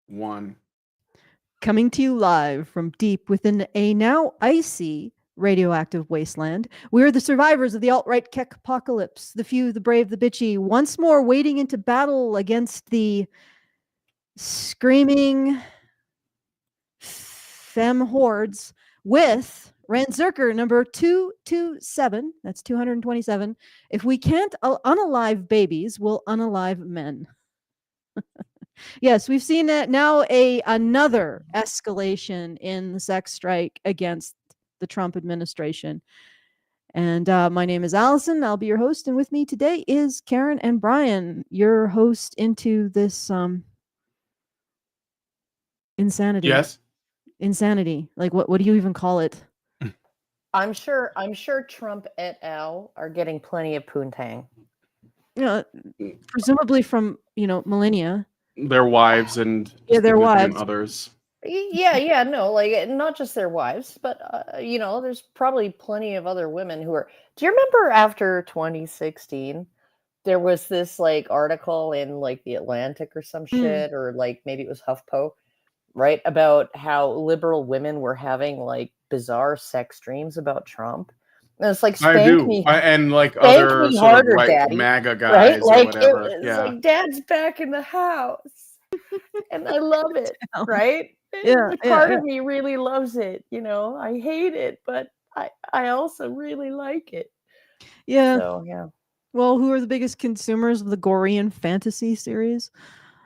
One. Coming to you live from deep within a now icy radioactive wasteland, we are the survivors of the alt-right Keck apocalypse, the few, the brave, the bitchy, once more wading into battle against the screaming femme hordes with Rantzerker number 227. That's 227. If we can't unalive babies, we'll unalive men. Yes, we've seen that now another escalation in the sex strike against the Trump administration. And my name is Alison. I'll be your host. And with me today is Karen and Brian, your host into this insanity. Yes. Insanity. Like what do you even call it? I'm sure Trump et al. Are getting plenty of poontang. Presumably from, millennia. Their wives and their wives. Others. Yeah, no, like not just their wives, but there's probably plenty of other women who are. Do you remember after 2016, there was this like article in like the Atlantic or some shit, or like maybe it was HuffPo, right, about how liberal women were having like bizarre sex dreams about Trump. And it's like spank me, and like other sort harder, of white daddy, MAGA guys, right? or like whatever. It's like Dad's back in the house, and I love it, right? Part of me really loves it. I hate it, but I also really like it. Yeah. So yeah. Well, who are the biggest consumers of the Gorean fantasy series?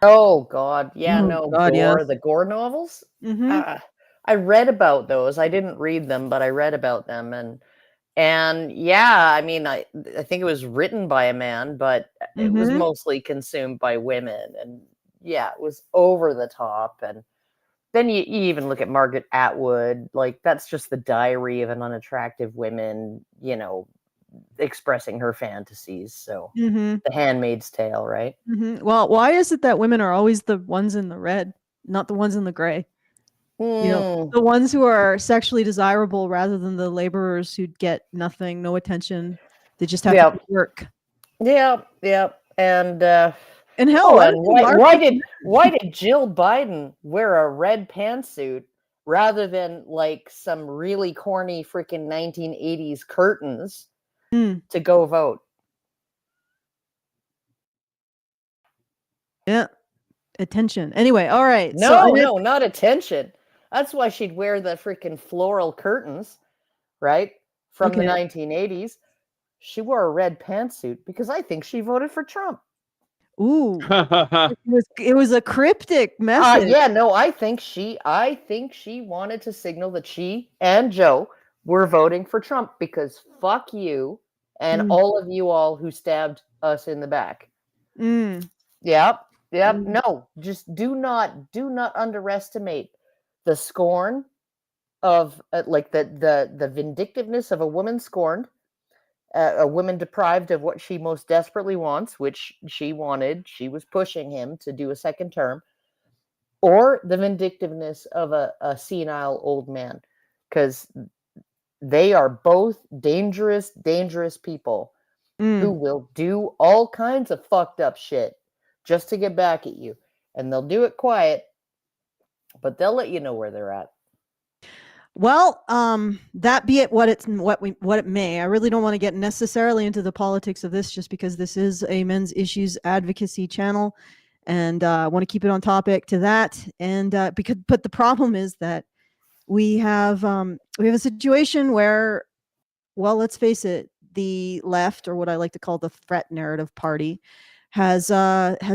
Oh God, yeah, God, Gore, yes. the Gore novels. Mm-hmm. I read about those. I didn't read them, but I read about them, and yeah, I mean, I think it was written by a man, but it was mostly consumed by women, and yeah, it was over the top. And then you even look at Margaret Atwood, like that's just the diary of an unattractive woman, expressing her fantasies. So The Handmaid's Tale, right? Well, why is it that women are always the ones in the red, not the ones in the gray? The ones who are sexually desirable rather than the laborers who get nothing, no attention. They just have to work. Yeah. And hell, why did Jill Biden wear a red pantsuit rather than like some really corny freaking 1980s curtains to go vote? Yeah. Attention. Anyway, all right. No, not attention. That's why she'd wear the freaking floral curtains, right? From the 1980s. She wore a red pantsuit because I think she voted for Trump. Ooh. it was a cryptic message. Yeah, no, I think she wanted to signal that she and Joe were voting for Trump because fuck you and all of you all who stabbed us in the back. Yep. No, just do not underestimate the scorn of like the vindictiveness of a woman scorned, a woman deprived of what she most desperately wants, which she wanted. She was pushing him to do a second term, or the vindictiveness of a senile old man, because they are both dangerous people who will do all kinds of fucked up shit just to get back at you, and they'll do it quiet, but they'll let you know where they're at. Well, that be it what it may. I really don't want to get necessarily into the politics of this, just because this is a men's issues advocacy channel, and I want to keep it on topic to that. And but the problem is that we have a situation where, well, let's face it, the left, or what I like to call the threat narrative party, has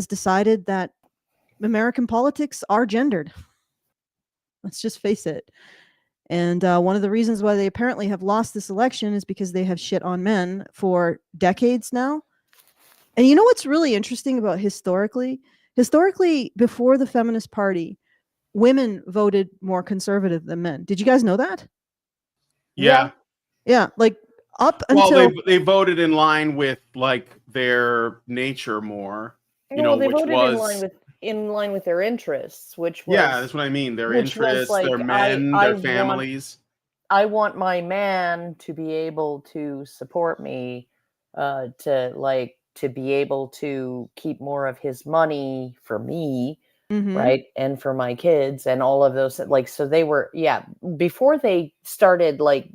decided that American politics are gendered. Let's just face it. And one of the reasons why they apparently have lost this election is because they have shit on men for decades now. And you know what's really interesting about historically, before the Feminist Party, women voted more conservative than men. Did you guys know that? Yeah. Like up until they voted in line with like their nature more. They voted in line with their interests, which was that's what I mean. Their interests, like, their men, their families. I want my man to be able to support me, to be able to keep more of his money for me, right? And for my kids and all of those, like, so they were, before they started like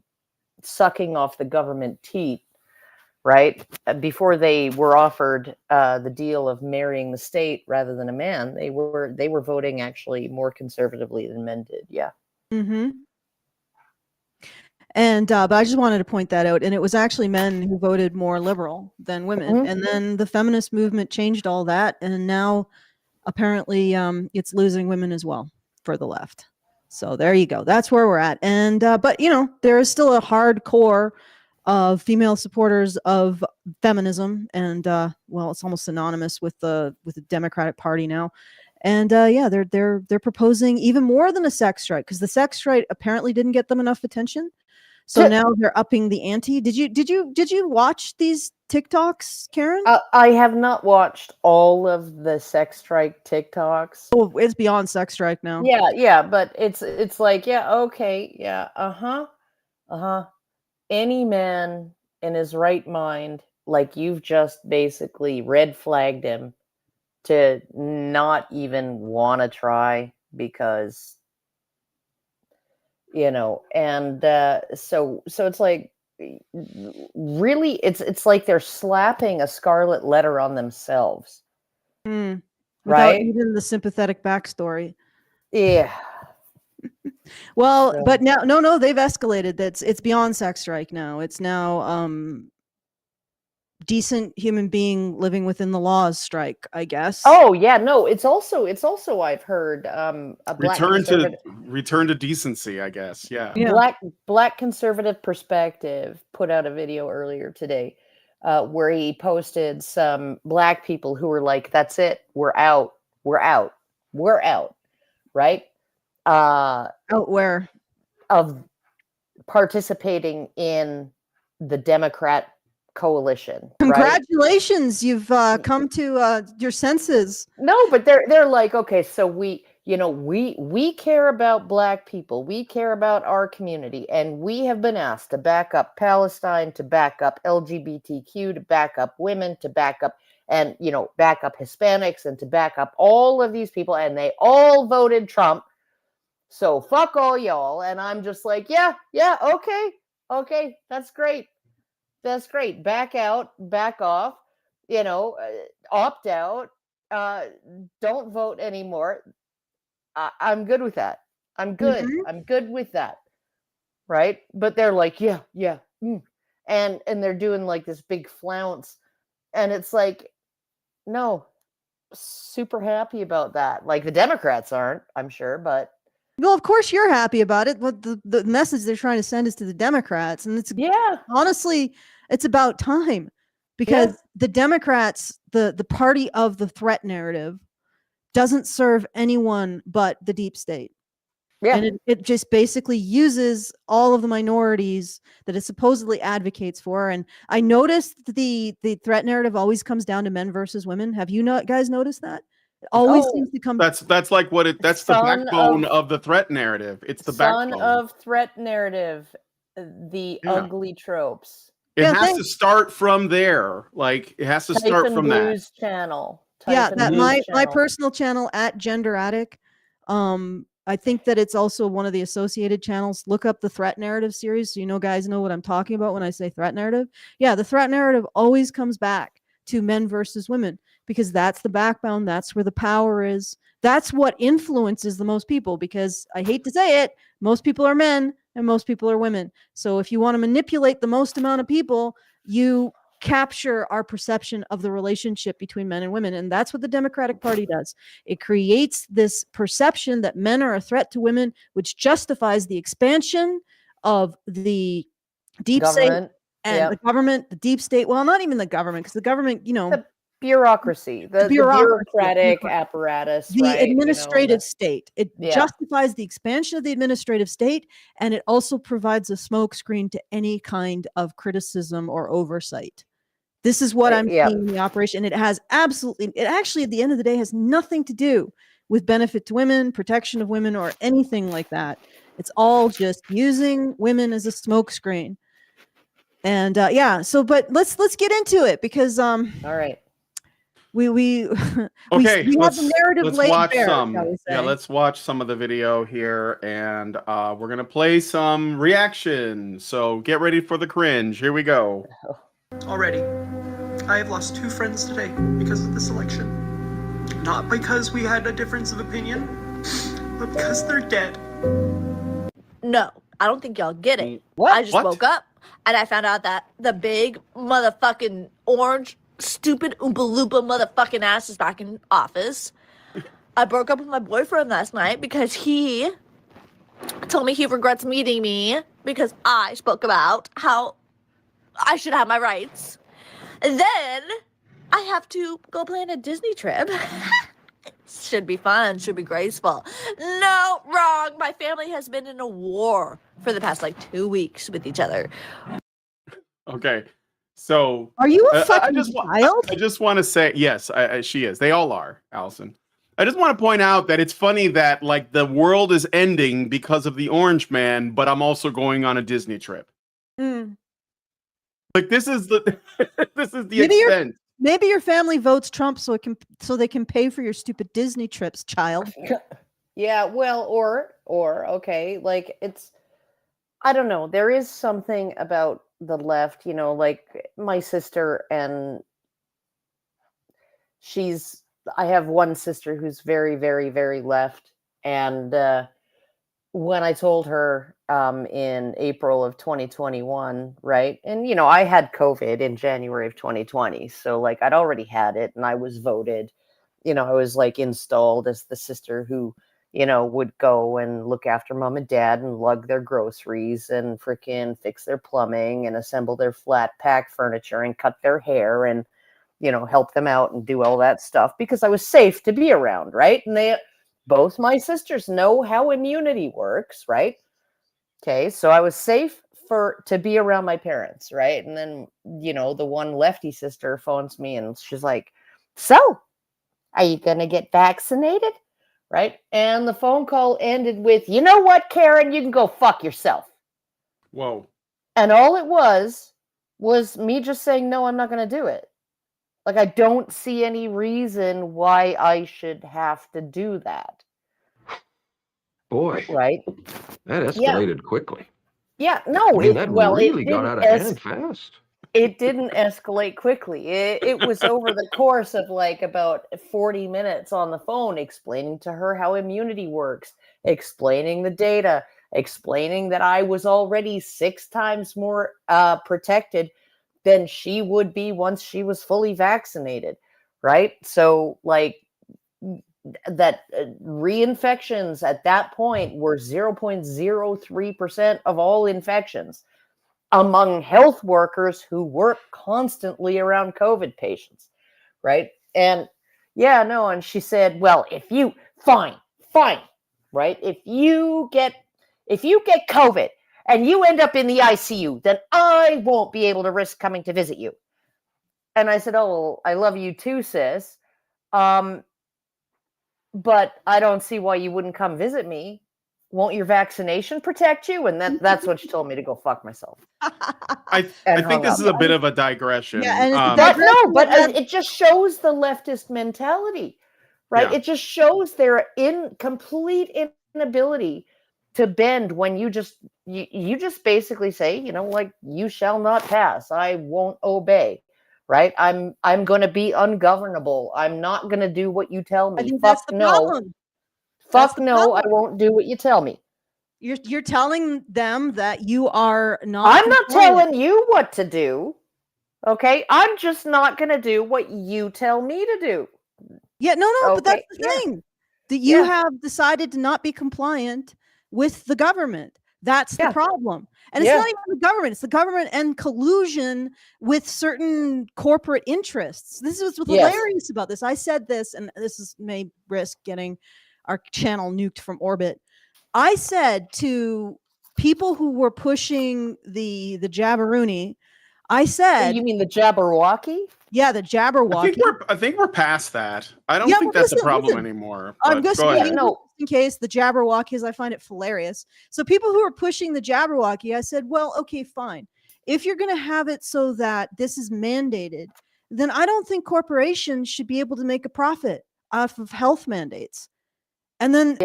sucking off the government teat, right? Before they were offered the deal of marrying the state rather than a man, they were voting actually more conservatively than men did. Yeah. And but I just wanted to point that out. And it was actually men who voted more liberal than women. And then the feminist movement changed all that, and now apparently it's losing women as well for the left. So there you go. That's where we're at. And but you know, there is still a hardcore of female supporters of feminism, and well, it's almost synonymous with the Democratic Party now. And yeah, they're proposing even more than a sex strike, because the sex strike apparently didn't get them enough attention. So now they're upping the ante. Did you watch these TikToks, Karen? I have not watched all of the sex strike TikToks. Oh, it's beyond sex strike now. Yeah, but it's like, okay, any man in his right mind, like, you've just basically red flagged him to not even want to try, because, you know, and so it's like, really, it's like they're slapping a scarlet letter on themselves, without right? even the sympathetic backstory. Yeah. Well, So- but now, no, they've escalated. It's beyond sex strike now. It's now decent human being living within the laws strike, I guess. Oh yeah, no, it's also I've heard a black return to decency, I guess. Yeah. Black conservative perspective put out a video earlier today where he posted some black people who were like, that's it, we're out, right? Out where? Of participating in the Democrat coalition. Congratulations, right? You've come to your senses. No, but they're like, okay, so we care about black people, we care about our community, and we have been asked to back up Palestine, to back up LGBTQ, to back up women, to back up, and back up Hispanics, and to back up all of these people, and they all voted Trump. So fuck all y'all. And I'm just like, yeah, okay, that's great. Back out, back off, opt out, don't vote anymore. I'm good with that. I'm good. I'm good with that. Right? But they're like, yeah. And they're doing like this big flounce. And it's like, no, super happy about that. Like, the Democrats aren't, I'm sure, but. Well, of course you're happy about it. What the message they're trying to send is to the Democrats. And it's honestly, it's about time, because the Democrats, the party of the threat narrative, doesn't serve anyone but the deep state. Yeah. And it just basically uses all of the minorities that it supposedly advocates for. And I noticed the threat narrative always comes down to men versus women. Have you guys noticed that? It always seems to come. That's like what that's the backbone of the threat narrative. It's the backbone of threat narrative, the ugly tropes. It has to start from there. Like, it has to start from that. News channel. My personal channel at Gender Attic. I think that it's also one of the associated channels. Look up the threat narrative series, so guys know what I'm talking about when I say threat narrative. Yeah, the threat narrative always comes back to men versus women, because that's the backbone. That's where the power is. That's what influences the most people, because I hate to say it, most people are men and most people are women. So if you want to manipulate the most amount of people, you capture our perception of the relationship between men and women. And that's what the Democratic Party does. It creates this perception that men are a threat to women, which justifies the expansion of the deep state and the government, the deep state. Well, not even the government, because the government, the bureaucracy, the bureaucratic apparatus, the administrative state. It justifies the expansion of the administrative state, and it also provides a smokescreen to any kind of criticism or oversight. This is what I'm seeing in the operation. It actually, at the end of the day, has nothing to do with benefit to women, protection of women, or anything like that. It's all just using women as a smokescreen. And but let's get into it, because all right. Okay, we have the narrative let's laid watch bare, some. shall we say. Yeah, let's watch some of the video here, and we're gonna play some reaction. So get ready for the cringe. Here we go. Already, I have lost 2 friends today because of this election. Not because we had a difference of opinion, but because they're dead. No, I don't think y'all get it. What? I just What? woke up and I found out that the big motherfucking orange, stupid Oompa Loompa motherfucking ass is back in office. I broke up with my boyfriend last night because he told me he regrets meeting me because I spoke about how I should have my rights. And then I have to go plan a Disney trip. Should be fun, should be graceful. No, wrong. My family has been in a war for the past 2 weeks with each other. Okay, so Are you a I fucking child? I just want to say yes. She is. They all are, Allison. I just want to point out that it's funny that the world is ending because of the Orange Man, but I'm also going on a Disney trip. Mm. This is the this is the Maybe extent. Maybe your family votes Trump so they can pay for your stupid Disney trips, child. Yeah, well, or okay, it's, I don't know. There is something about the left, my sister, and I have one sister who's very, very, very left, and when I told her in April of 2021, right? And, I had COVID in January of 2020. So, I'd already had it and I was voted. I was, installed as the sister who, would go and look after mom and dad and lug their groceries and freaking fix their plumbing and assemble their flat pack furniture and cut their hair and, help them out and do all that stuff because I was safe to be around, right? And both my sisters know how immunity works, right? Okay, so I was safe to be around my parents, right? And then, the one lefty sister phones me and she's like, so, are you going to get vaccinated? Right? And the phone call ended with, you know what, Karen, you can go fuck yourself. Whoa. And all it was me just saying, no, I'm not going to do it. I don't see any reason why I should have to do that. Boy, right? That escalated quickly. Yeah, no, I mean, that really got out of hand fast. It didn't escalate quickly. It was over the course of about 40 minutes on the phone, explaining to her how immunity works, explaining the data, explaining that I was already 6 times more protected than she would be once she was fully vaccinated, right? So, that reinfections at that point were 0.03% of all infections among health workers who work constantly around COVID patients, right? And and she said, well, if you fine, right? If you get COVID and you end up in the ICU, then I won't be able to risk coming to visit you. And I said, oh, I love you too, sis. But I don't see why you wouldn't come visit me. Won't your vaccination protect you? And that's what she told me to go fuck myself. I think this is a bit of a digression. Yeah, and it just shows the leftist mentality, right? Yeah. It just shows their complete inability to bend when you just basically say, you shall not pass. I won't obey. Right? I'm going to be ungovernable. I'm not going to do what you tell me. I think that's the problem. Fuck no, I won't do what you tell me. You're telling them that you are not. I'm not telling you what to do. Okay? I'm just not going to do what you tell me to do. Yeah, no, Okay, but that's the thing. That you have decided to not be compliant with the government. That's the problem. And it's not even the government. It's the government and collusion with certain corporate interests. This is what's hilarious about this. I said this, and may risk getting our channel nuked from orbit. I said to people who were pushing the Jabberwocky, I said, you mean the Jabberwocky? Yeah, the Jabberwocky. I think we're past that. I don't think that's a problem anymore. I'm just saying, in case the Jabberwockies, I find it hilarious. So people who are pushing the Jabberwocky, I said, well, okay, fine. If you're going to have it so that this is mandated, then I don't think corporations should be able to make a profit off of health mandates. And then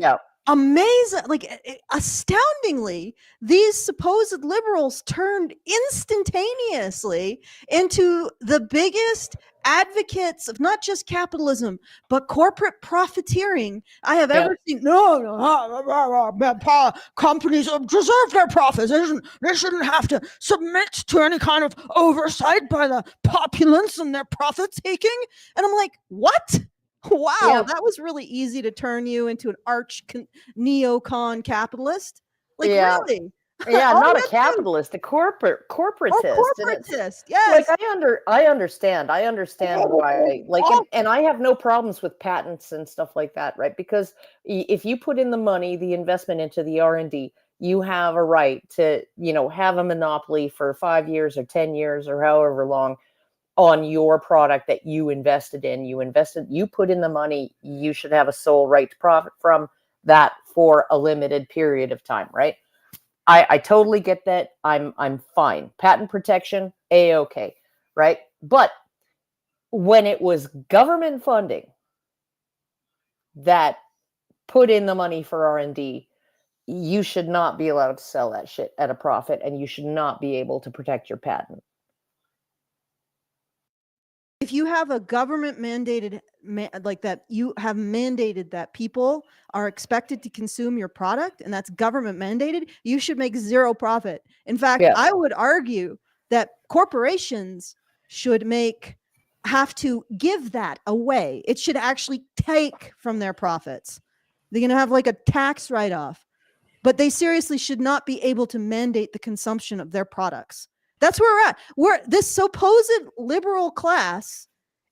astoundingly, these supposed liberals turned instantaneously into the biggest advocates of not just capitalism, but corporate profiteering I have ever seen. Companies deserve their profits. They shouldn't have to submit to any kind of oversight by the populace and their profit taking. And I'm like, what? Wow, that was really easy to turn you into an neocon capitalist. Like, really? Yeah, not a capitalist, a corporatist. Corporatist, yes. Like I understand why. Like, and I have no problems with patents and stuff like that, right? Because if you put in the money, the investment into the R&D, you have a right to, have a monopoly for 5 years or 10 years or however long on your product that you invested in. You put in the money, you should have a sole right to profit from that for a limited period of time, right? I totally get that. I'm fine. Patent protection, A-okay, right? But when it was government funding that put in the money for R&D, you should not be allowed to sell that shit at a profit, and you should not be able to protect your patent. If you have a government mandated like that, you have mandated that people are expected to consume your product, and that's government mandated, you should make zero profit. In fact, I would argue that corporations should have to give that away. It should actually take from their profits. They're going to have like a tax write-off, but they seriously should not be able to mandate the consumption of their products. That's where we're at. This supposed liberal class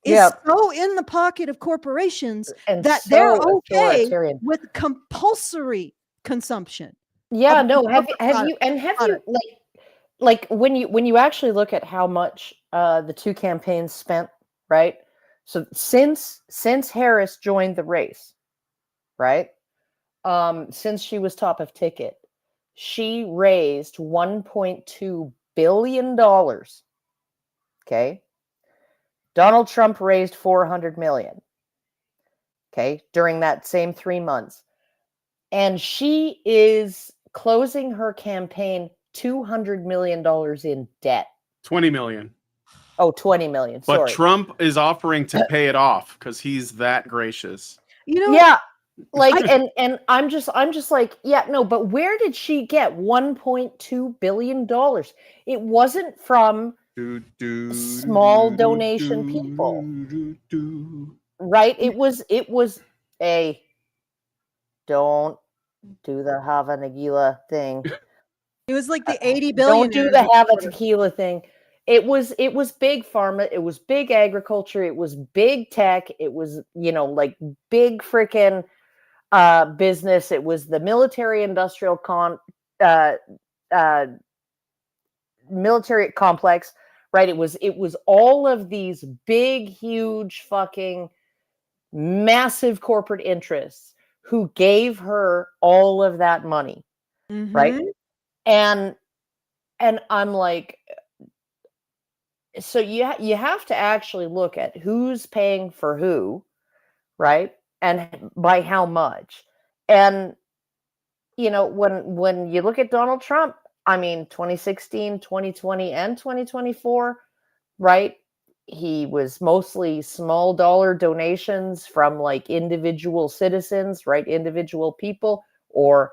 is so in the pocket of corporations and that they're okay with compulsory consumption. Yeah, no. Have you like when you actually look at how much the two campaigns spent, right? So since Harris joined the race, right? Since she was top of ticket, she raised $1.2 billion. Okay. Donald Trump raised $400 million. Okay. During that same 3 months. And she is closing her campaign $200 million in debt. 20 million. Oh, 20 million. But Trump is offering to pay it off because he's that gracious. Yeah. Like, and I'm just like, yeah, no, but where did she get $1.2 billion? It wasn't from small donation people, right? It was a don't do the Hava Nagila thing. It was like the 80 billion. Don't do the Hava Tequila thing. It was big pharma. It was big agriculture. It was big tech. It was, like big freaking business. It was the military-industrial military complex, right? It was all of these big, huge, fucking massive corporate interests who gave her all of that money, right? And I'm like, so you have to actually look at who's paying for who, right? And by how much. And, when you look at Donald Trump, I mean, 2016, 2020, and 2024, right? He was mostly small dollar donations from like individual citizens, right? Individual people, or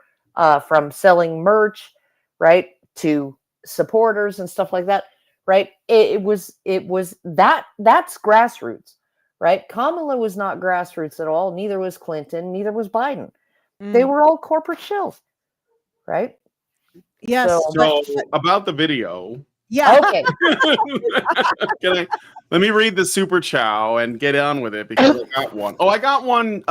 from selling merch, right? To supporters and stuff like that, right? It was that's grassroots. Right? Kamala was not grassroots at all. Neither was Clinton. Neither was Biden. They were all corporate shills. Right? Yes. So about the video. Yeah. Okay. Let me read the super chow and get on with it because I got one. Oh, I got one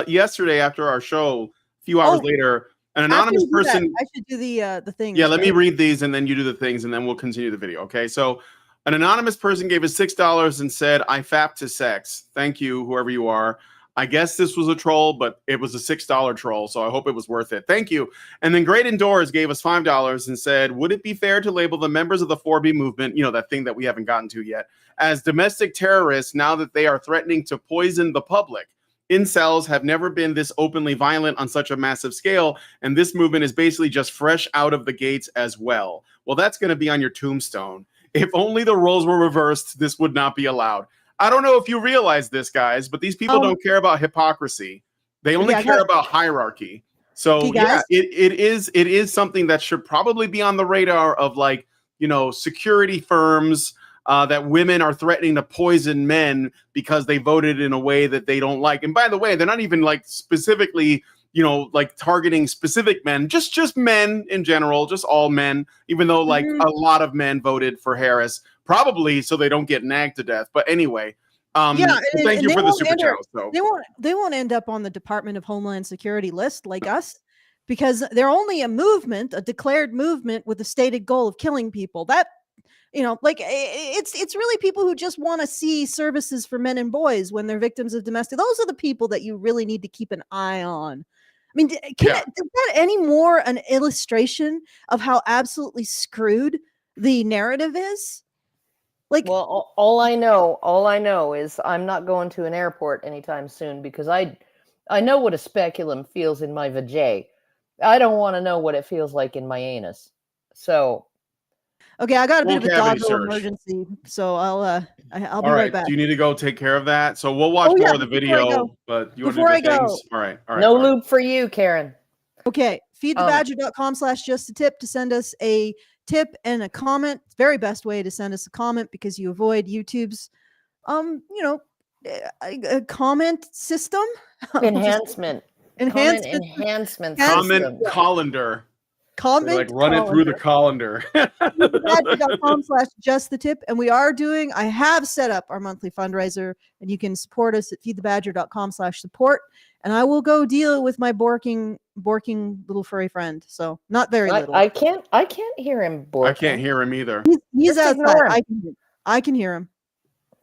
yesterday after our show. A few hours later, an anonymous person. I should do the thing. Yeah, let me read these and then you do the things and then we'll continue the video. Okay, so. An anonymous person gave us $6 and said, I fap to sex. Thank you, whoever you are. I guess this was a troll, but it was a $6 troll, so I hope it was worth it. Thank you. And then Great Indoors gave us $5 and said, would it be fair to label the members of the 4B movement, that thing that we haven't gotten to yet, as domestic terrorists now that they are threatening to poison the public? Incels have never been this openly violent on such a massive scale, and this movement is basically just fresh out of the gates as well. Well, that's going to be on your tombstone. If only the roles were reversed, this would not be allowed. I don't know if you realize this, guys, but these people don't care about hypocrisy. They only care about hierarchy. So it is something that should probably be on the radar of security firms that women are threatening to poison men because they voted in a way that they don't like. And by the way, they're not even specifically targeting specific men, just men in general, just all men, even though a lot of men voted for Harris, probably so they don't get nagged to death. But anyway, thank you for the super chat. So they won't end up on the Department of Homeland Security list like us, because they're only a movement, a declared movement with a stated goal of killing people. That it's really people who just want to see services for men and boys when they're victims of domestic. Those are the people that you really need to keep an eye on. I mean, is that any more an illustration of how absolutely screwed the narrative is? Well, all I know is I'm not going to an airport anytime soon, because I know what a speculum feels in my vajay. I don't want to know what it feels like in my anus. So, okay, I got a bit of a doggo emergency, so I'll be right back. Do you need to go take care of that? So we'll watch more of the video, but you want to do the things? All right. No lube for you, Karen. Okay, feedthebadger.com/justtip to send us a tip and a comment. It's the very best way to send us a comment, because you avoid YouTube's a comment system enhancement comment colander. Comment run it through the colander. feedthebadger.com/justtip. And I have set up our monthly fundraiser, and you can support us at feedthebadger.com/support. And I will go deal with my borking little furry friend. So not very little. I can't hear him borking. I can't hear him either. He's outside. I can hear him.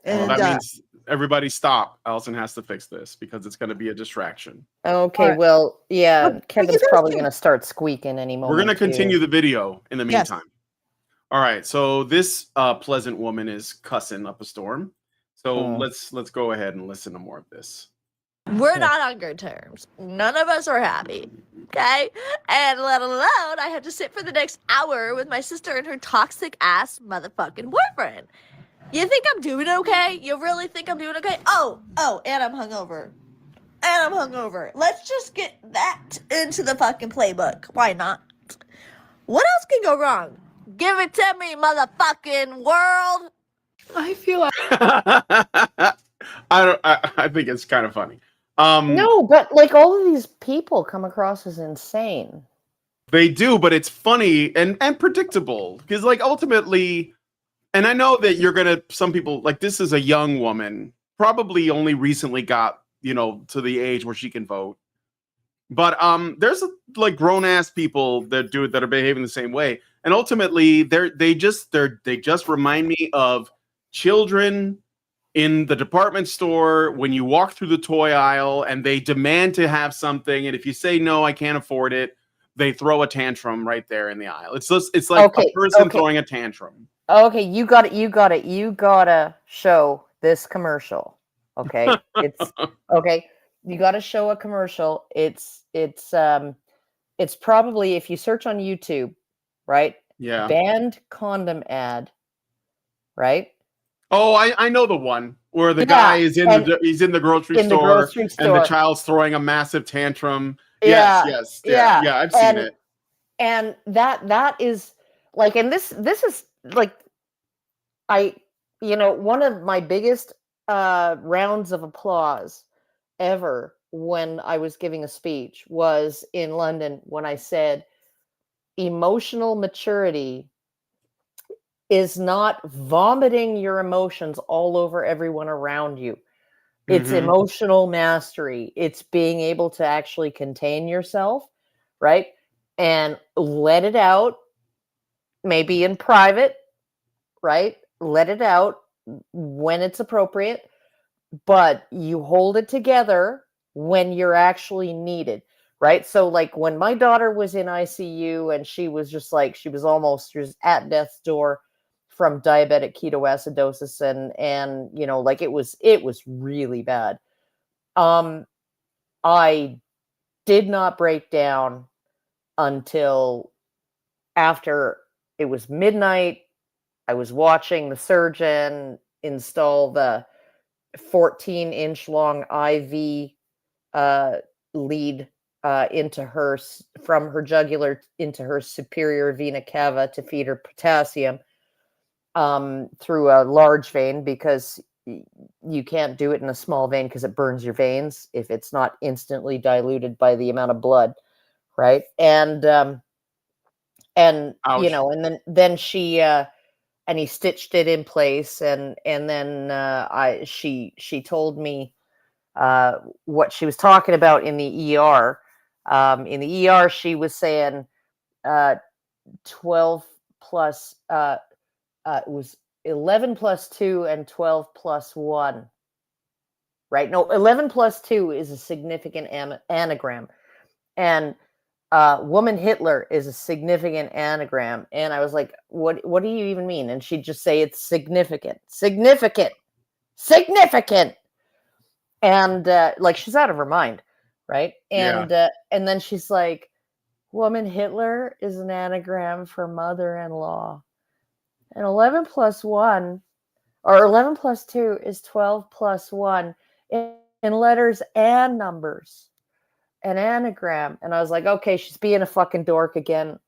And that means everybody stop. Allison has to fix this because it's going to be a distraction. Okay, right. Well, yeah, Kevin's probably going to start squeaking any moment. We're going to continue the video in the meantime. Yes. All right, so this pleasant woman is cussing up a storm. So let's go ahead and listen to more of this. We're not on good terms. None of us are happy. Okay? And let alone I have to sit for the next hour with my sister and her toxic ass motherfucking boyfriend. You think I'm doing okay? You really think I'm doing okay? Oh, and I'm hungover. Let's just get that into the fucking playbook. Why not? What else can go wrong? Give it to me, motherfucking world. I feel like I think it's kind of funny. No, but all of these people come across as insane. They do, but it's funny and predictable, because ultimately, and I know that some people, this is a young woman, probably only recently got, to the age where she can vote. But there's grown ass people that are behaving the same way. And ultimately they just remind me of children in the department store when you walk through the toy aisle and they demand to have something, and if you say no, I can't afford it, they throw a tantrum right there in the aisle. It's like a person throwing a tantrum. Okay, you gotta show this commercial. Okay, it's okay. You gotta show a commercial. It's probably, if you search on YouTube, right? Yeah. Banned condom ad, right? Oh, I know the one where the guy is he's in the grocery store and the child's throwing a massive tantrum. Yeah. Yes. I've seen it. And that is and this is one of my biggest rounds of applause ever when I was giving a speech was in London, when I said emotional maturity is not vomiting your emotions all over everyone around you. It's emotional mastery. It's being able to actually contain yourself, right? And let it out, maybe in private, right? Let it out when it's appropriate, but you hold it together when you're actually needed, right? So like when my daughter was in ICU and she was just like, she was at death's door from diabetic ketoacidosis, and you know, like it was really bad. I did not break down until after it was midnight. I was watching the surgeon install the 14-inch long IV lead into her, from her jugular into her superior vena cava to feed her potassium through a large vein, because you can't do it in a small vein because it burns your veins if it's not instantly diluted by the amount of blood, right? And Ouch. you know, and then she and he stitched it in place, and then she told me what she was talking about in the ER. In the ER, she was saying 12 plus, it was 11 plus 2 and 12 plus 1. Right? No, 11 plus 2 is a significant anagram. And woman Hitler is a significant anagram. And I was like, what do you even mean? And she'd just say it's significant. And like she's out of her mind, right? And and then she's like, woman Hitler is an anagram for mother-in-law. And 11 plus 1, or 11 plus 2 is 12 plus 1 in letters and numbers. An anagram. And I was like, okay, she's being a fucking dork again.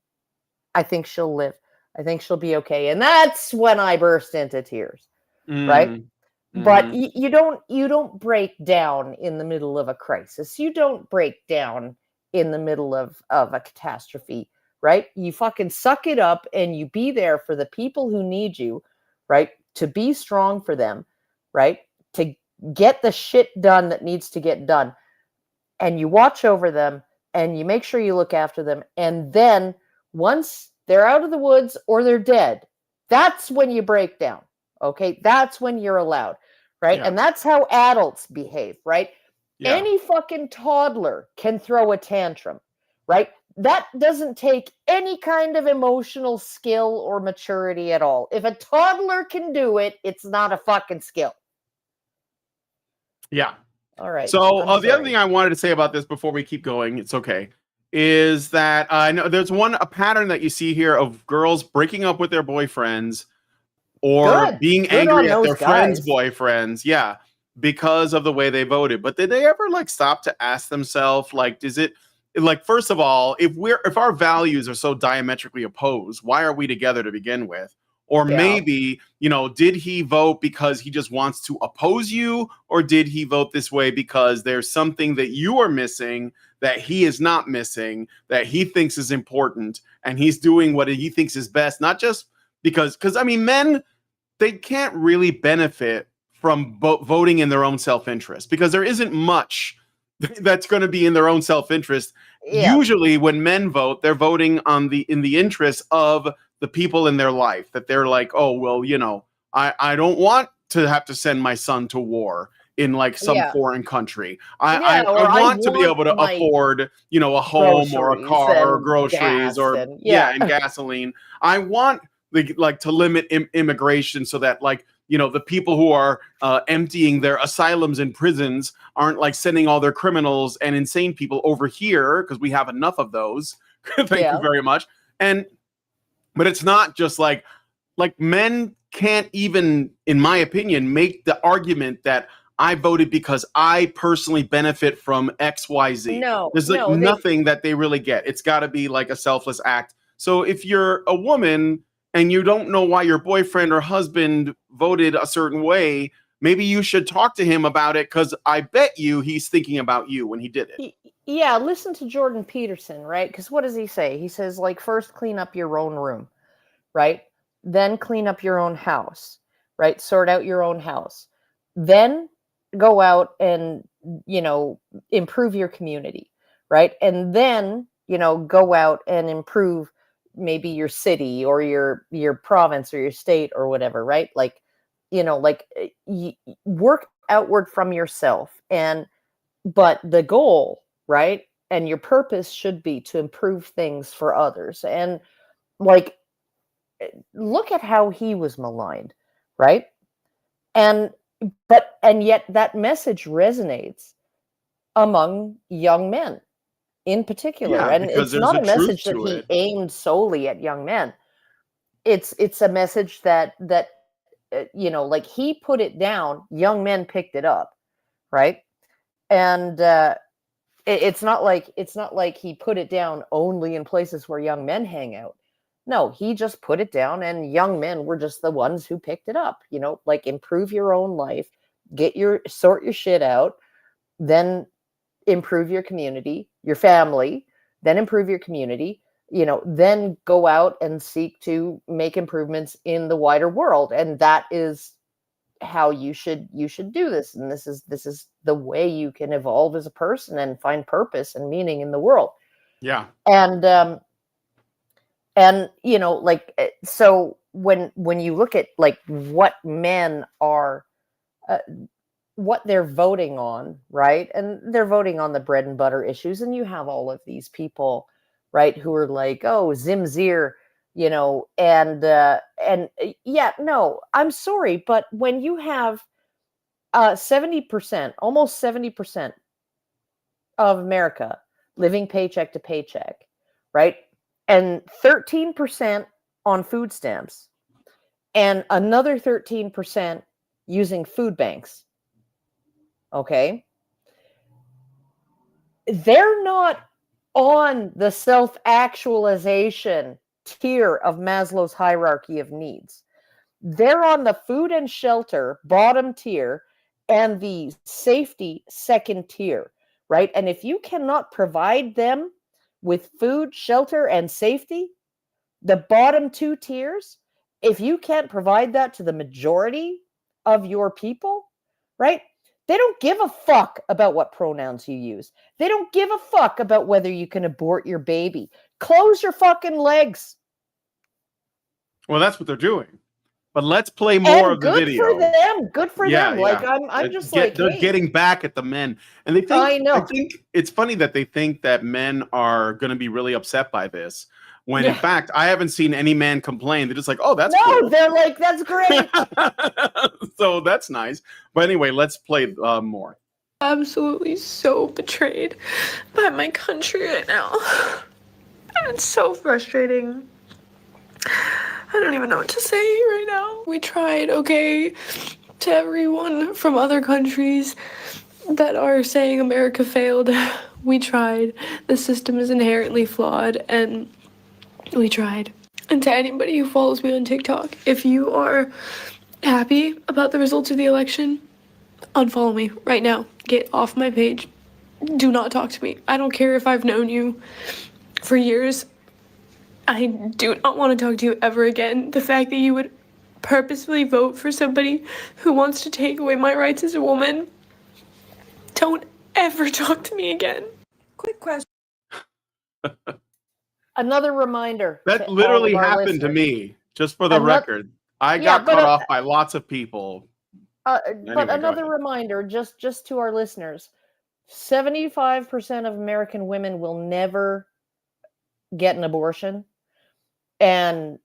I think she'll live. I think she'll be okay. And that's when I burst into tears, right? Mm-hmm. But you don't break down in the middle of a crisis. You don't break down in the middle of a catastrophe, right? You fucking suck it up and you be there for the people who need you, right? To be strong for them, right? To get the shit done that needs to get done. And you watch over them and you make sure you look after them. And then once they're out of the woods or they're dead, that's when you break down. Okay. That's when you're allowed. Right. Yeah. And that's how adults behave. Right. Yeah. Any fucking toddler can throw a tantrum. Right. That doesn't take any kind of emotional skill or maturity at all. If a toddler can do it, it's not a fucking skill. Yeah. All right. So the other thing I wanted to say about this before we keep going, it's okay, is that I know there's a pattern that you see here of girls breaking up with their boyfriends or being angry at their friends' boyfriends. Yeah. Because of the way they voted. But did they ever like stop to ask themselves, like, is it like, first of all, if our values are so diametrically opposed, why are we together to begin with? Or maybe, you know, did he vote because he just wants to oppose you? Or did he vote this way because there's something that you are missing that he is not missing, that he thinks is important, and he's doing what he thinks is best? Not just because I mean, men, they can't really benefit from voting in their own self-interest because there isn't much that's going to be in their own self-interest. Yeah. Usually when men vote, they're voting in the interest of the people in their life, that they're like, oh, well, you know, I don't want to have to send my son to war in like some foreign country. I want to be able to afford, you know, a home or a car or groceries and gasoline. I want to limit immigration so that like, you know, the people who are emptying their asylums and prisons aren't like sending all their criminals and insane people over here because we have enough of those. Thank you very much. But it's not just like men can't even, in my opinion, make the argument that I voted because I personally benefit from X, Y, Z. There's nothing that they really get. It's got to be like a selfless act. So if you're a woman and you don't know why your boyfriend or husband voted a certain way, maybe you should talk to him about it, because I bet you he's thinking about you when he did it. Yeah, listen to Jordan Peterson, right? Because what does he say? He says, like, first clean up your own room, right? Then clean up your own house, right? Sort out your own house. Then go out and, you know, improve your community, right? And then, you know, go out and improve maybe your city or your province or your state or whatever, right? Like, you know, like work outward from yourself, but the goal, right, and your purpose should be to improve things for others. And like, look at how he was maligned, right? And yet that message resonates among young men in particular. Yeah, And because it's there's not a a message truth that to he it. aimed solely at young men. It's a message that like, he put it down, young men picked it up, right? And it's not like he put it down only in places where young men hang out. No, he just put it down, and young men were just the ones who picked it up. Like, improve your own life, sort your shit out, then improve your community, your family, then improve your community, then go out and seek to make improvements in the wider world. And that is how you should do this. And this is the way you can evolve as a person and find purpose and meaning in the world. Yeah. And like, so when you look at like what men are, what they're voting on, right? And they're voting on the bread and butter issues. And you have all of these people, right, who are like, oh, Zimzir, and yeah, no, I'm sorry, but when you have 70%, almost 70% of America living paycheck to paycheck, right, and 13% on food stamps, and another 13% using food banks, okay, they're not on the self-actualization tier of Maslow's hierarchy of needs. They're on the food and shelter bottom tier and the safety second tier, right? And if you cannot provide them with food, shelter, and safety, the bottom two tiers, if you can't provide that to the majority of your people, right? They don't give a fuck about what pronouns you use. They don't give a fuck about whether you can abort your baby. Close your fucking legs. Well, that's what they're doing. But let's play more of the video. Good for them. Good for them. Like, I'm just like, they're hey, getting back at the men. And they think, I know. I think it's funny that they think that men are going to be really upset by this. When in fact, I haven't seen any man complain. They're just like, oh, that's cool. They're like, that's great. So that's nice. But anyway, let's play more. Absolutely so betrayed by my country right now. And it's so frustrating. I don't even know what to say right now. We tried, okay, to everyone from other countries that are saying America failed. We tried. The system is inherently flawed, and we tried. And to anybody who follows me on TikTok, if you are happy about the results of the election, unfollow me right now. Get off my page. Do not talk to me. I don't care if I've known you for years. I do not want to talk to you ever again. The fact that you would purposefully vote for somebody who wants to take away my rights as a woman, don't ever talk to me again. Quick question. Another reminder. That literally happened to me, just for the record. I got cut off by lots of people. Anyway, but another reminder, just to our listeners, 75% of American women will never get an abortion. And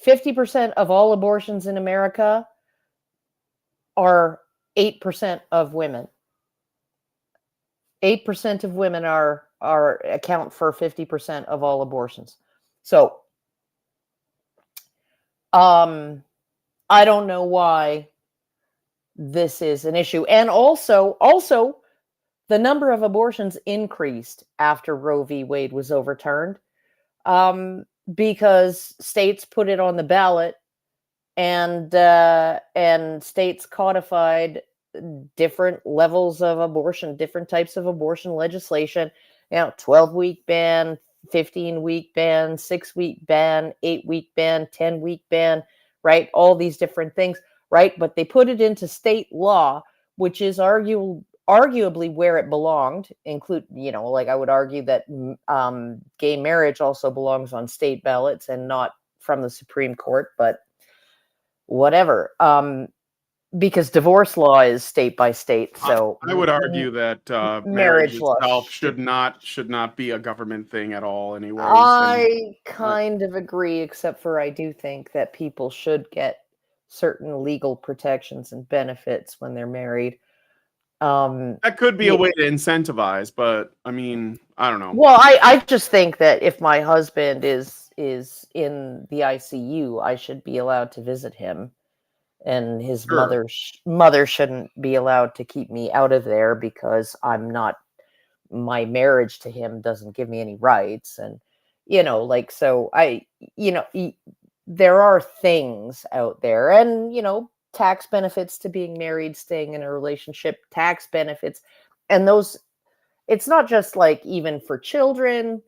50% of all abortions in America are 8% of women. 8% of women account for 50% of all abortions. So, I don't know why this is an issue. And also the number of abortions increased after Roe v. Wade was overturned, because states put it on the ballot, and states codified different levels of abortion, different types of abortion legislation, 12-week ban, 15-week ban, 6-week ban, 8-week ban, 10-week ban, right? All these different things, right? But they put it into state law, which is arguably where it belonged. Like, I would argue that gay marriage also belongs on state ballots and not from the Supreme Court, but whatever. because divorce law is state by state. So I would argue that marriage law itself should not be a government thing at all. Anyways, I kind of agree, except for I do think that people should get certain legal protections and benefits when they're married. That could be a way to incentivize, but I mean, I don't know. Well, I just think that if my husband is in the ICU, I should be allowed to visit him, and his Sure. mother shouldn't be allowed to keep me out of there because my marriage to him doesn't give me any rights, and so there are things out there, and tax benefits to being married, staying in a relationship, tax benefits, and those, it's not just like even for children,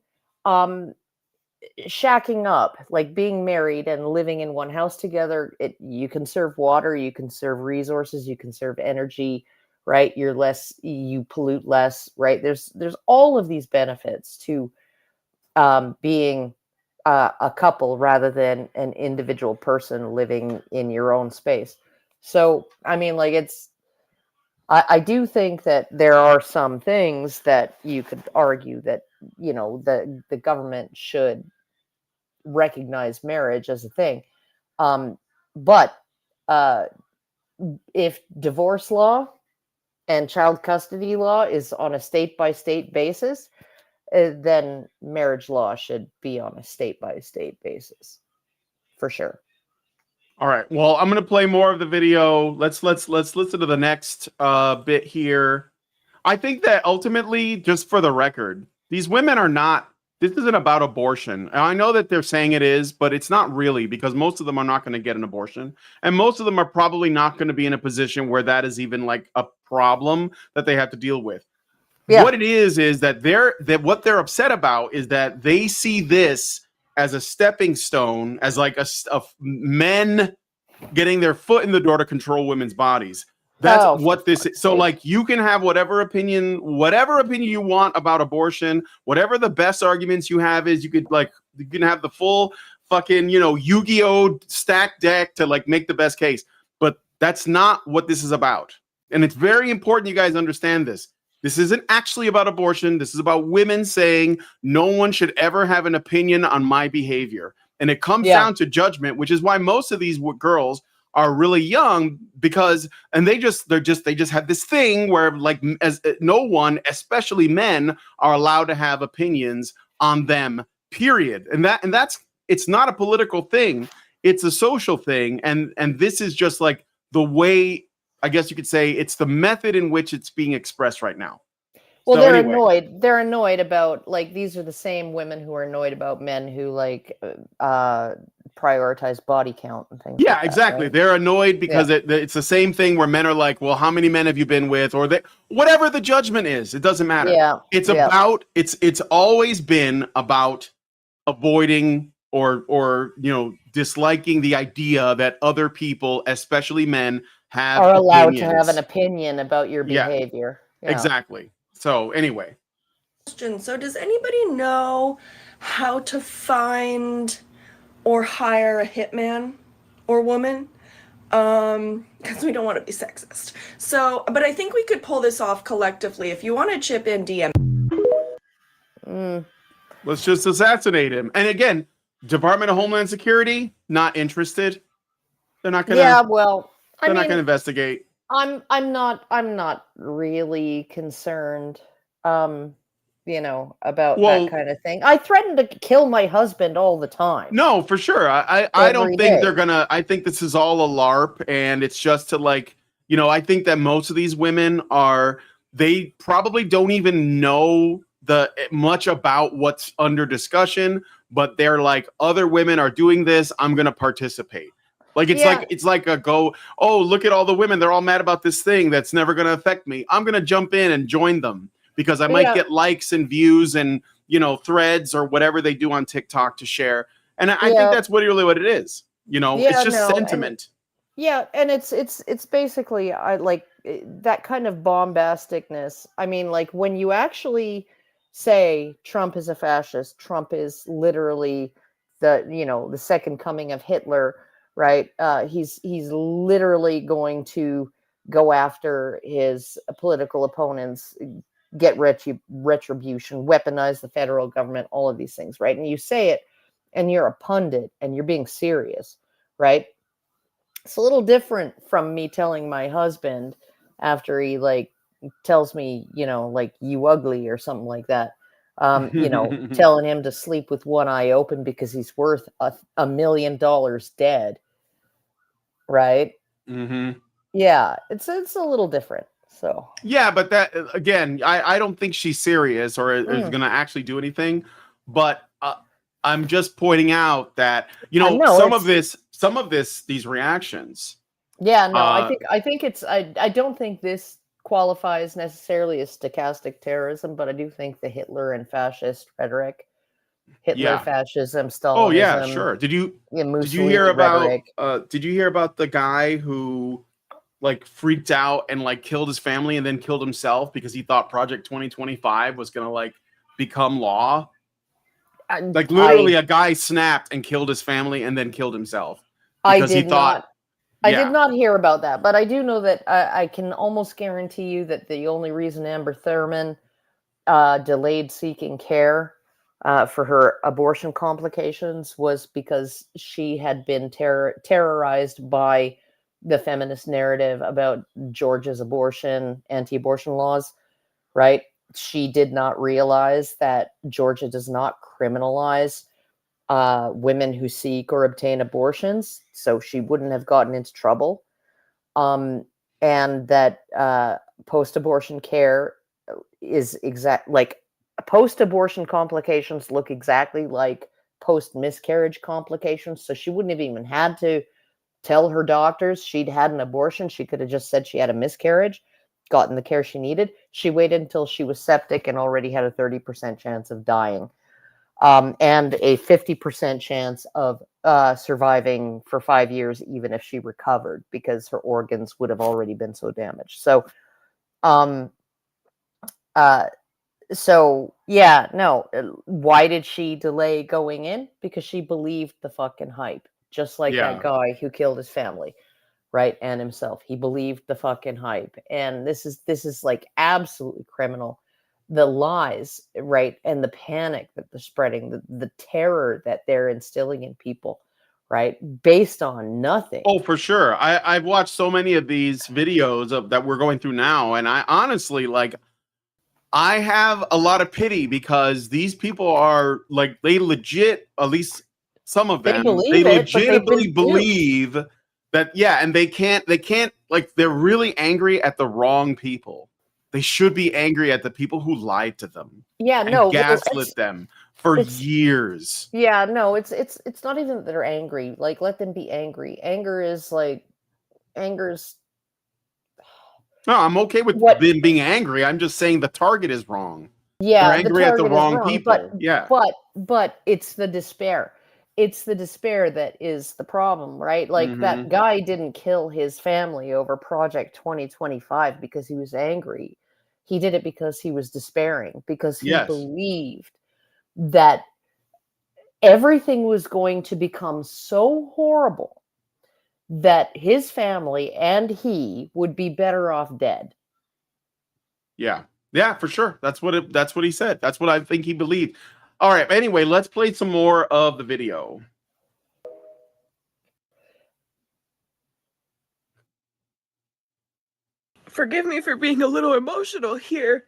shacking up, like being married and living in one house together, you conserve water, you conserve resources, you conserve energy, right? You pollute less, right? There's all of these benefits to being a couple rather than an individual person living in your own space. So, I mean, like I do think that there are some things that you could argue that, the government should recognize marriage as a thing. But if divorce law and child custody law is on a state-by-state basis, then marriage law should be on a state-by-state basis, for sure. All right. Well, I'm going to play more of the video. Let's listen to the next bit here. I think that ultimately, just for the record, these women are not. This isn't about abortion. And I know that they're saying it is, but it's not really, because most of them are not going to get an abortion, and most of them are probably not going to be in a position where that is even like a problem that they have to deal with. Yeah. What it is that what they're upset about is that they see this as a stepping stone, as like a men getting their foot in the door to control women's bodies. That's what this is. So like, you can have whatever opinion you want about abortion, whatever the best arguments you have is, you can have the full fucking, Yu-Gi-Oh stack deck to like make the best case. But that's not what this is about. And it's very important you guys understand this. This isn't actually about abortion. This is about women saying no one should ever have an opinion on my behavior. And it comes down to judgment, which is why most of these girls are really young, because they just have this thing where like as no one, especially men, are allowed to have opinions on them, period. And that's it's not a political thing, it's a social thing, and this is just like the way, I guess you could say, it's the method in which it's being expressed right now. Well, so they're annoyed. They're annoyed about, like, these are the same women who are annoyed about men who like prioritize body count and things. Yeah, like that, exactly. right? They're annoyed because it's the same thing where men are like, well, how many men have you been with? Or whatever the judgment is, it doesn't matter. Yeah. It's about, it's always been about avoiding or disliking the idea that other people, especially men, are allowed to have an opinion about your behavior. Yeah. Exactly. So anyway. So does anybody know how to find or hire a hitman or woman? Because we don't want to be sexist. So, but I think we could pull this off collectively. If you want to chip in, DM. Let's just assassinate him. And again, Department of Homeland Security, not interested. They're not going to. Yeah, well, they're not going to investigate. I'm not really concerned, about that kind of thing. I threaten to kill my husband all the time. No, for sure. I don't think they're gonna. I think this is all a LARP, and it's just to like, I think that most of these women they probably don't even know much about what's under discussion, but they're like, other women are doing this, I'm gonna participate. Like it's like a go, oh, look at all the women, they're all mad about this thing that's never going to affect me. I'm going to jump in and join them because I might get likes and views and, threads or whatever they do on TikTok to share. And I think that's really what it is. It's just sentiment. And it's basically like that kind of bombasticness. I mean, like when you actually say Trump is a fascist, Trump is literally the second coming of Hitler. right? He's literally going to go after his political opponents, get retribution, weaponize the federal government, all of these things, right? And you say it, and you're a pundit, and you're being serious, right? It's a little different from me telling my husband after he like tells me, you know, like you ugly or something like that. You know, telling him to sleep with one eye open because he's worth $1 million dead. Right. Mm-hmm. Yeah. It's a little different. So. Yeah. But that, again, I don't think she's serious or is going to actually do anything. But I'm just pointing out that, you know, some of these reactions. Yeah. No, I think it's, I don't think this qualifies necessarily as stochastic terrorism, but I do think the Hitler and fascist rhetoric, fascism, Stalinism. Oh yeah, sure. Did you hear about the guy who like freaked out and like killed his family and then killed himself because he thought Project 2025 was gonna like become law? Like literally, a guy snapped and killed his family and then killed himself because he thought. I did not hear about that, but I do know that I can almost guarantee you that the only reason Amber Thurman delayed seeking care for her abortion complications was because she had been terrorized by the feminist narrative about Georgia's anti-abortion laws, right? She did not realize that Georgia does not criminalize women who seek or obtain abortions, so she wouldn't have gotten into trouble. And that post-abortion care is post-abortion complications look exactly like post-miscarriage complications. So she wouldn't have even had to tell her doctors she'd had an abortion. She could have just said she had a miscarriage, gotten the care she needed. She waited until she was septic and already had a 30% chance of dying. And a 50% chance of surviving for 5 years, even if she recovered, because her organs would have already been so damaged. So, yeah, no. Why did she delay going in? Because she believed the fucking hype, just like that guy who killed his family, right, and himself. He believed the fucking hype, and this is like absolutely criminal. The lies, right, and the panic that they're spreading, the terror that they're instilling in people, right, based on nothing. Oh, for sure. I've watched so many of these videos that we're going through now, and I honestly, like, I have a lot of pity because these people are, like, they legit, at least some of them, they legitimately believe that, and they can't, like, they're really angry at the wrong people. They should be angry at the people who lied to them. Yeah, no, gaslit them for years. Yeah, no, it's not even that they're angry. Like, let them be angry. Anger's. No, I'm okay with them being angry. I'm just saying the target is wrong. Yeah, they're angry at the wrong people. But it's the despair. It's the despair that is the problem, right? Like that guy didn't kill his family over Project 2025 because he was angry. He did it because he was despairing, because he believed that everything was going to become so horrible that his family and he would be better off dead. Yeah, for sure. That's what he said. That's what I think he believed. All right. Anyway, let's play some more of the video. Forgive me for being a little emotional here,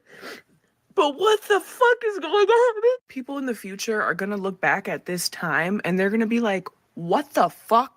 but what the fuck is going on? People in the future are going to look back at this time and they're going to be like, what the fuck?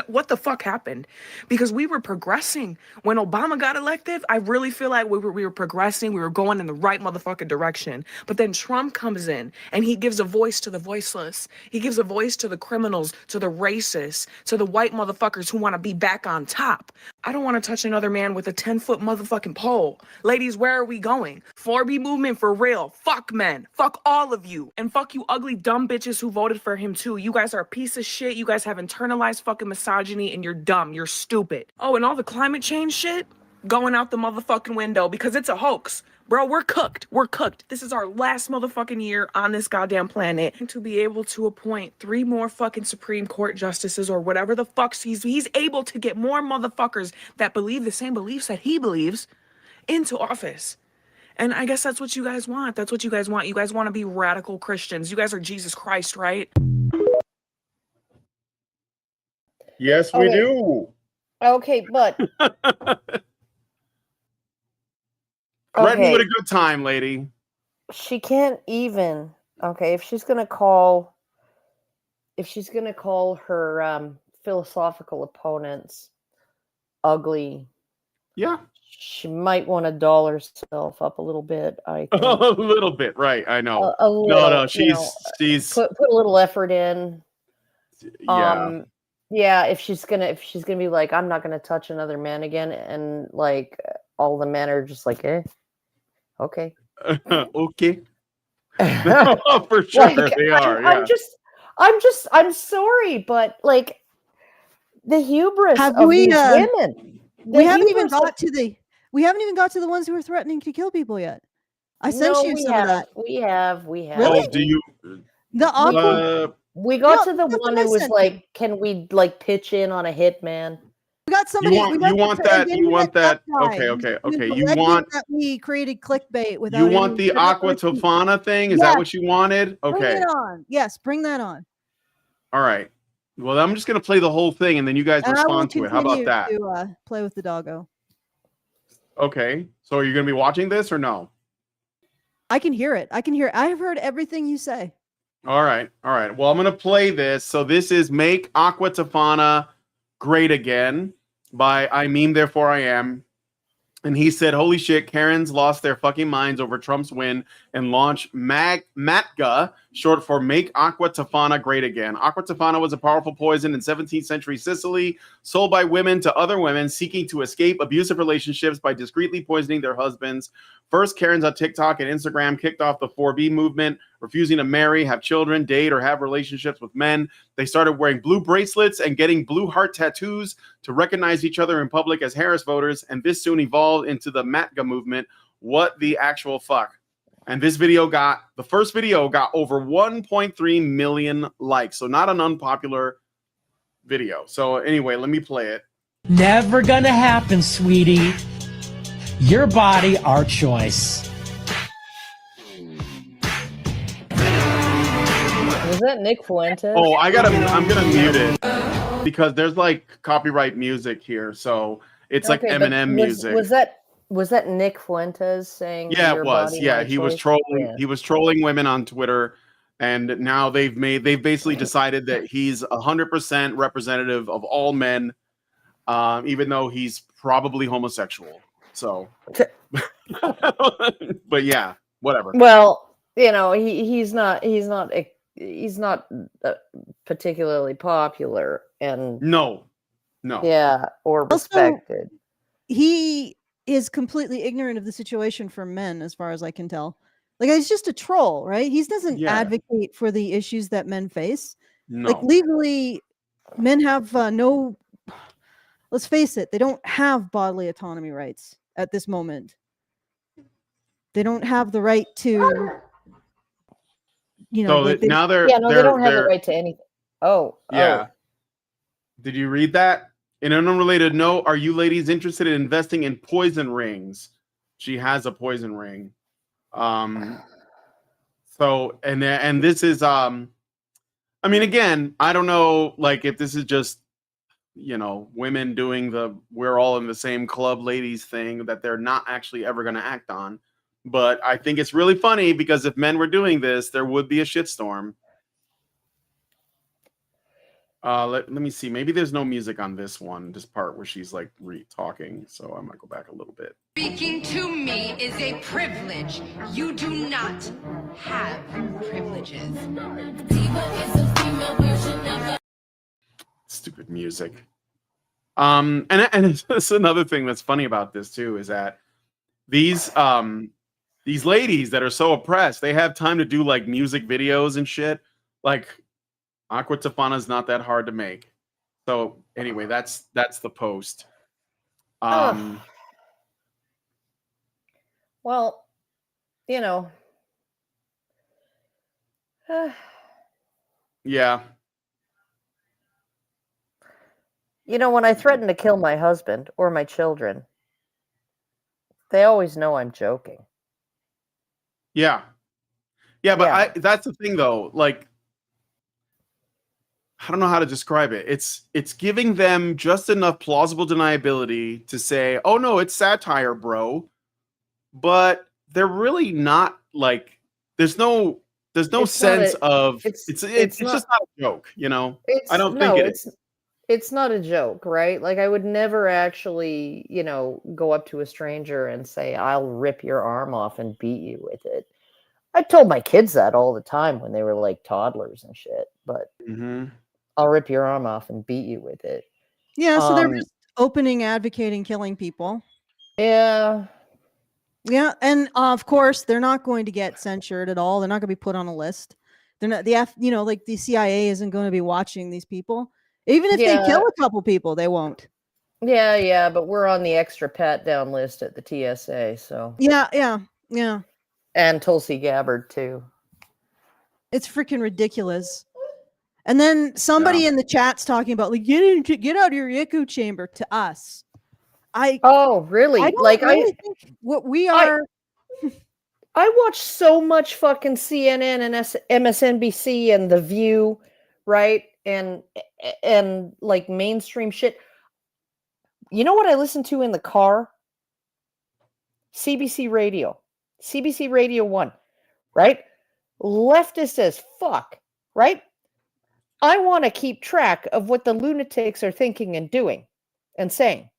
What the fuck happened? Because we were progressing. When Obama got elected, I really feel like we were progressing. We were going in the right motherfucking direction. But then Trump comes in and he gives a voice to the voiceless. He gives a voice to the criminals, to the racists, to the white motherfuckers who want to be back on top. I don't want to touch another man with a 10-foot motherfucking pole. Ladies, where are we going? 4B movement for real. Fuck men. Fuck all of you. And fuck you ugly dumb bitches who voted for him too. You guys are a piece of shit. You guys have internalized fucking misogyny and you're dumb. You're stupid. Oh, and all the climate change shit? going out the motherfucking window because it's a hoax. Bro, we're cooked. We're cooked. This is our last motherfucking year on this goddamn planet. To be able to appoint 3 more fucking Supreme Court justices or whatever the fuck he's able to get more motherfuckers that believe the same beliefs that he believes into office. And I guess that's what you guys want. That's what you guys want. You guys want to be radical Christians. You guys are Jesus Christ, right? Yes, we do. Okay, but Threaten with a good time, lady. she can't even. Okay, if she's gonna call her philosophical opponents ugly, yeah, she might want to doll herself up a little bit. I think. A little bit, right? I know. A little, no, she's put a little effort in. Yeah. Yeah, if she's gonna be like, I'm not gonna touch another man again, and like all the men are just like, okay. Okay. For sure, like, they are. Yeah. I'm sorry, but like the hubris Have of we, these women. We haven't even got to the ones who are threatening to kill people yet. I sent you some of that. We have. Really? Oh, do you? The awkward. We got to the one who was like, "Can we like pitch in on a hitman?" We got somebody. You want that? You want that? Okay. You want that we created clickbait without. You want the Aqua Tofana thing? Is that what you wanted? Okay. Bring it on. Yes, bring that on. All right. Well, I'm just gonna play the whole thing, and then you guys respond to it. How about that? To, play with the doggo. Okay. So are you gonna be watching this or no? I can hear it. I have heard everything you say. All right. Well, I'm going to play this. So this is Make Aqua Tofana Great Again by I Meme Therefore I Am. And he said, holy shit, Karens lost their fucking minds over Trump's win and launched MATGA, short for Make Aqua Tofana Great Again. Aqua Tofana was a powerful poison in 17th century Sicily, sold by women to other women seeking to escape abusive relationships by discreetly poisoning their husbands. First, Karens on TikTok and Instagram kicked off the 4B movement, refusing to marry, have children, date, or have relationships with men. They started wearing blue bracelets and getting blue heart tattoos to recognize each other in public as Harris voters, and this soon evolved into the MATGA movement. What the actual fuck? And this video the first video got over 1.3 million likes, so not an unpopular video. So anyway, let me play it. Never gonna happen, sweetie. Your body, our choice. Was that Nick Fuentes? Oh, I'm gonna mute it because there's like copyright music here, so it's like Eminem music. Was that Nick Fuentes saying? Yeah, it was. Yeah, he was trolling. Yeah. He was trolling women on Twitter, and now they've basically decided that he's 100% representative of all men, even though he's probably homosexual. So, but yeah, whatever. Well, he's not particularly popular, and no, yeah, or respected. Also, he is completely ignorant of the situation for men, as far as I can tell. Like, he's just a troll, right? He doesn't advocate for the issues that men face. No. Like, legally, men have no. Let's face it, they don't have bodily autonomy rights at this moment. They don't have the right to. So now they don't have the right to anything. Oh. Did you read that? In an unrelated note, are you ladies interested in investing in poison rings? She has a poison ring. So and this is I mean, again, I don't know, like, if this is just women doing the we're all in the same club ladies thing that they're not actually ever going to act on. But I think it's really funny because if men were doing this, there would be a shitstorm. Let me see. Maybe there's no music on this one, this part where she's like talking. So I might go back a little bit. Speaking to me is a privilege. You do not have privileges. Stupid music. And it's another thing that's funny about this too is that these ladies that are so oppressed, they have time to do like music videos and shit. Like, Aqua Tofana is not that hard to make. So anyway, that's the post. Well, you know. Yeah. You know, when I threaten to kill my husband or my children, they always know I'm joking. Yeah. Yeah, but that's the thing though. Like, I don't know how to describe it. It's giving them just enough plausible deniability to say, "Oh no, it's satire, bro." But they're really not like there's no sense of it's just not a joke, you know? I don't think it is. It's not a joke, right? Like I would never actually, you know, go up to a stranger and say, "I'll rip your arm off and beat you with it." I told my kids that all the time when they were like toddlers and shit, but I'll rip your arm off and beat you with it. Yeah, so they're just opening, advocating, killing people. Yeah. Yeah, and of course they're not going to get censured at all. They're not going to be put on a list. They're not like the CIA isn't going to be watching these people. Even if they kill a couple people, they won't. Yeah, but we're on the extra pat down list at the TSA, so. Yeah. And Tulsi Gabbard too. It's freaking ridiculous. And then somebody in the chat's talking about like get out of your echo chamber to us. Really? I don't really think what we are. I watch so much fucking CNN and MSNBC and The View, right? And like mainstream shit. You know what I listen to in the car? CBC Radio. CBC Radio 1, right? Leftist as fuck, right? I want to keep track of what the lunatics are thinking and doing and saying.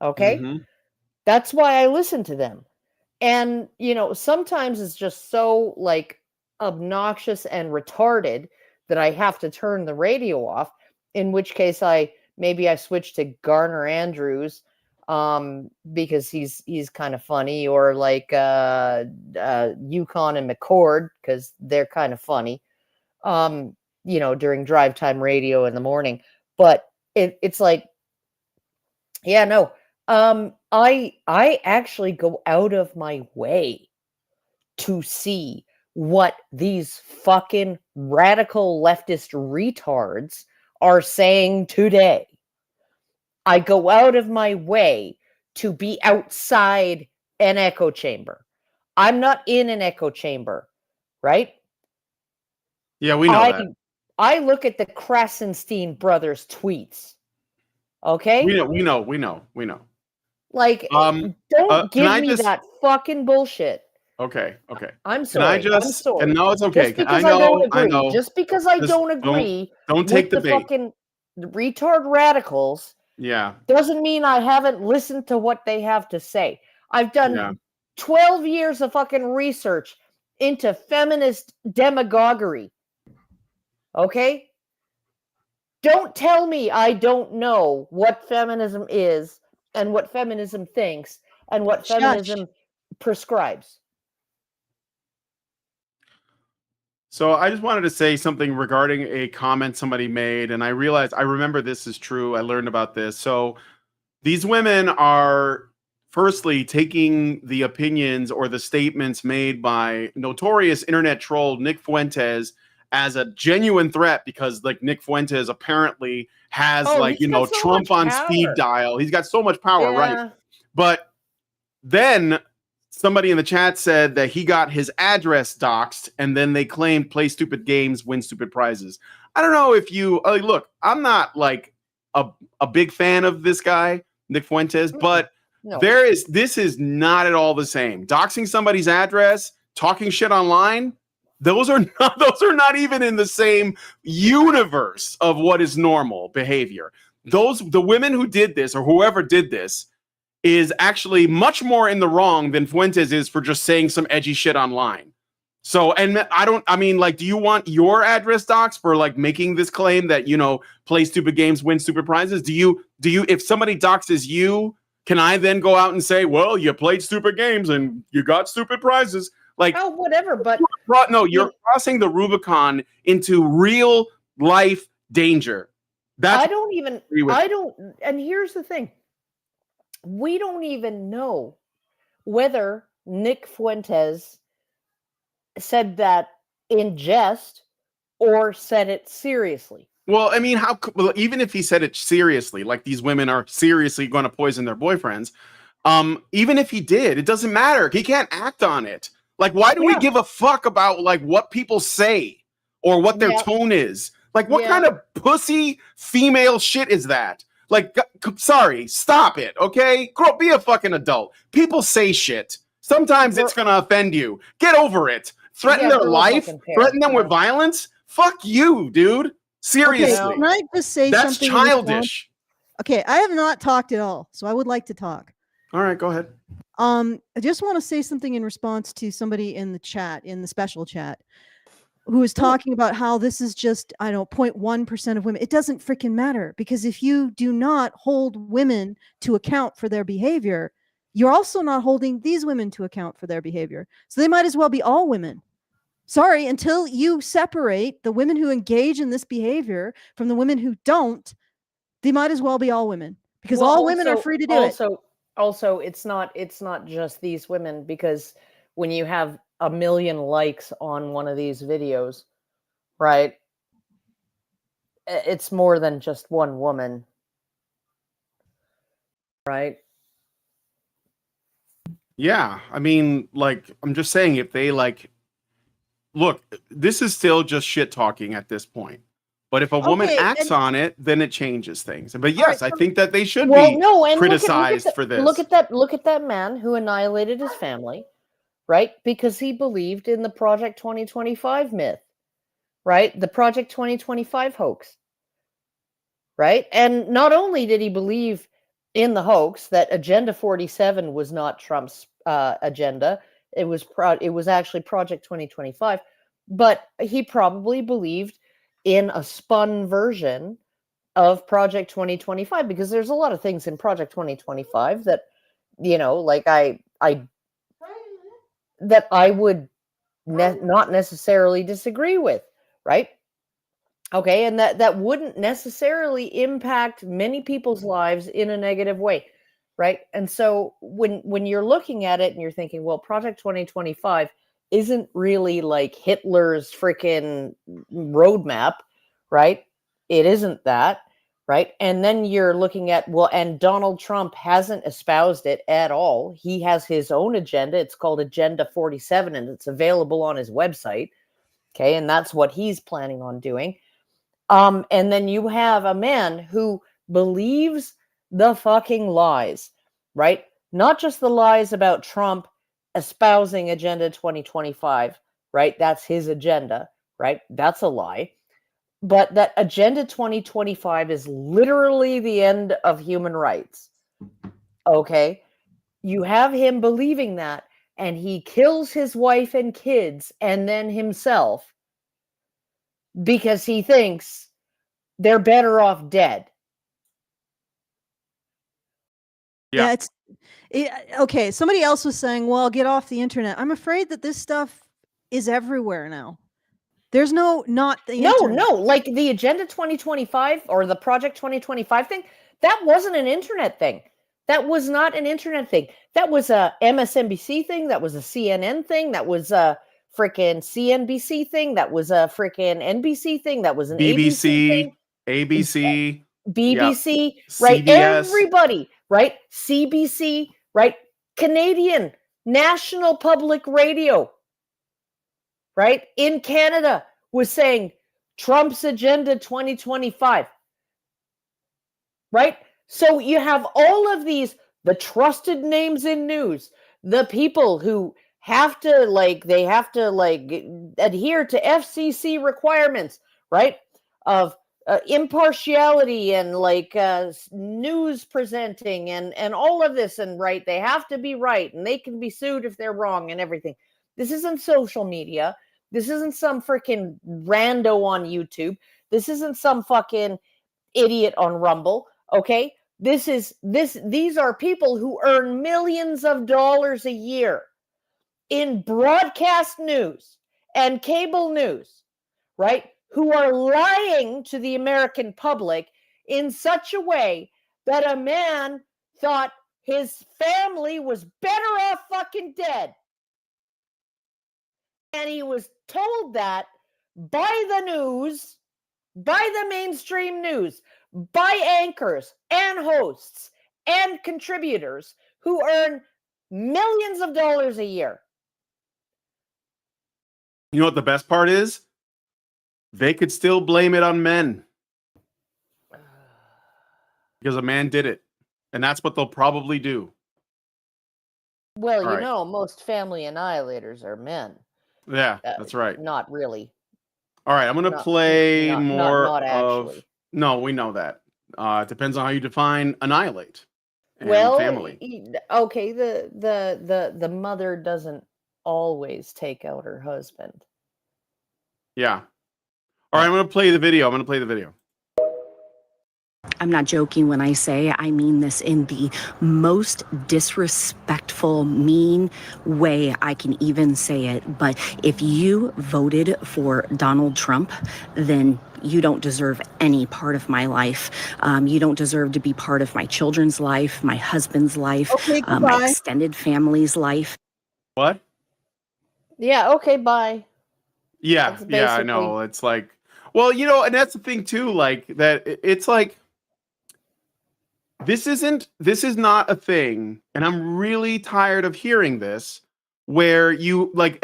Okay? That's why I listen to them. And, you know, sometimes it's just so like obnoxious and retarded that I have to turn the radio off, in which case I switch to Garner Andrews because he's kind of funny, or like Yukon and McCord because they're kind of funny. You know, during drive time radio in the morning. But it's like, yeah, no. I actually go out of my way to see what these fucking radical leftist retards are saying today. I go out of my way to be outside an echo chamber. I'm not in an echo chamber, right? Yeah, we know that. I look at the Krasenstein brothers' tweets. Okay? We know. Like, don't give me that fucking bullshit. Okay. I'm sorry. Can I just? And no, it's okay. Just because I know. Just because I don't agree. Don't take the bait. Fucking retard radicals. Yeah. Doesn't mean I haven't listened to what they have to say. I've done 12 years of fucking research into feminist demagoguery. Okay? Don't tell me I don't know what feminism is and what feminism thinks and what feminism prescribes. So I just wanted to say something regarding a comment somebody made, and I remember this is true. I learned about this. So these women are firstly taking the opinions or the statements made by notorious internet troll Nick Fuentes as a genuine threat, because like Nick Fuentes apparently has Trump on speed dial. He's got so much power, right? But then somebody in the chat said that he got his address doxed, and then they claimed play stupid games, win stupid prizes. I don't know if you look, I'm not like a big fan of this guy, Nick Fuentes, but this is not at all the same. Doxing somebody's address, talking shit online, those are not even in the same universe of what is normal behavior. The women who did this, or whoever did this, is actually much more in the wrong than Fuentes is for just saying some edgy shit online. So, and do you want your address docs for like making this claim that, play stupid games, win stupid prizes? Do you, if somebody doxes you, can I then go out and say, well, you played stupid games and you got stupid prizes? Like, oh, whatever, but you're crossing the Rubicon into real life danger. And here's the thing. We don't even know whether Nick Fuentes said that in jest or said it seriously. Well, I mean, well, even if he said it seriously, like these women are seriously going to poison their boyfriends, even if he did, it doesn't matter. He can't act on it. Like, why do we give a fuck about like what people say or what their tone is? Like, what kind of pussy female shit is that? Like, sorry, stop it, okay? Be a fucking adult. People say shit. Sometimes it's gonna offend you. Get over it. Threaten their life, threaten them with violence. Fuck you, dude. Seriously. Okay, can I just say that's something? childish. Okay, I have not talked at all, so I would like to talk. All right, go ahead. I just want to say something in response to somebody in the chat, in the special chat, who is talking about how this is just, 0.1% of women. It doesn't freaking matter, because if you do not hold women to account for their behavior, you're also not holding these women to account for their behavior. So they might as well be all women. Sorry, until you separate the women who engage in this behavior from the women who don't, they might as well be all women, because all women are free to do it. Also, it's not just these women, because when you have 1 million likes on one of these videos, right? It's more than just one woman, right? Yeah, I mean, like, I'm just saying, if they like, look, this is still just shit talking at this point. But if a woman acts on it, then it changes things. But yes, I think that they should be criticized for this. Look at that man who annihilated his family, right? Because he believed in the Project 2025 myth, right? The Project 2025 hoax, right? And not only did he believe in the hoax that Agenda 47 was not Trump's agenda, it was actually Project 2025, but he probably believed in a spun version of Project 2025, because there's a lot of things in Project 2025 that, like that I would not necessarily disagree with, right? Okay, and that wouldn't necessarily impact many people's lives in a negative way, right? And so when you're looking at it and you're thinking, well, Project 2025 isn't really like Hitler's freaking roadmap, right? It isn't that, right? And then you're looking at, well, and Donald Trump hasn't espoused it at all. He has his own agenda. It's called Agenda 47, and it's available on his website. Okay, and that's what he's planning on doing. And then you have a man who believes the fucking lies, right? Not just the lies about Trump espousing Agenda 2025, right? That's his agenda, right? That's a lie. But that Agenda 2025 is literally the end of human rights. Okay? You have him believing that, and he kills his wife and kids and then himself because he thinks they're better off dead. Yeah, okay. Somebody else was saying, well, get off the internet. I'm afraid that this stuff is everywhere now. There's not the internet. No, like the Agenda 2025 or the Project 2025 thing, that wasn't an internet thing. That was not an internet thing. That was a MSNBC thing. That was a CNN thing. That was a freaking CNBC thing. That was a freaking NBC thing. That was an ABC thing. ABC, BBC, right? CBS. Everybody, right? CBC, right? Canadian National Public Radio, right? In Canada was saying Trump's Agenda 2025, right? So you have all of these, the trusted names in news, the people who have to adhere to FCC requirements, right? Of impartiality and news presenting and all of this, and right, they have to be right, and they can be sued if they're wrong and everything. This isn't social media. This isn't some freaking rando on YouTube. This isn't some fucking idiot on Rumble. Okay, these are people who earn millions of dollars a year in broadcast news and cable news, right? Who are lying to the American public in such a way that a man thought his family was better off fucking dead. And he was told that by the news, by the mainstream news, by anchors and hosts and contributors who earn millions of dollars a year. You know what the best part is? They could still blame it on men. Because a man did it. And that's what they'll probably do. Well, All right. Most family annihilators are men. Yeah, that's right. Not really. All right, I'm going to play more not of... actually. No, we know that. It depends on how you define annihilate. And Well, family. Okay, the mother doesn't always take out her husband. Yeah. All right, I'm going to play the video. I'm not joking when I say I mean this in the most disrespectful, mean way I can even say it. But if you voted for Donald Trump, then you don't deserve any part of my life. You don't deserve to be part of my children's life, my husband's life, my extended family's life. What? Yeah, okay, bye. Yeah, I know. It's like, well, and that's the thing too, like that it's like, this is not a thing, and I'm really tired of hearing this, where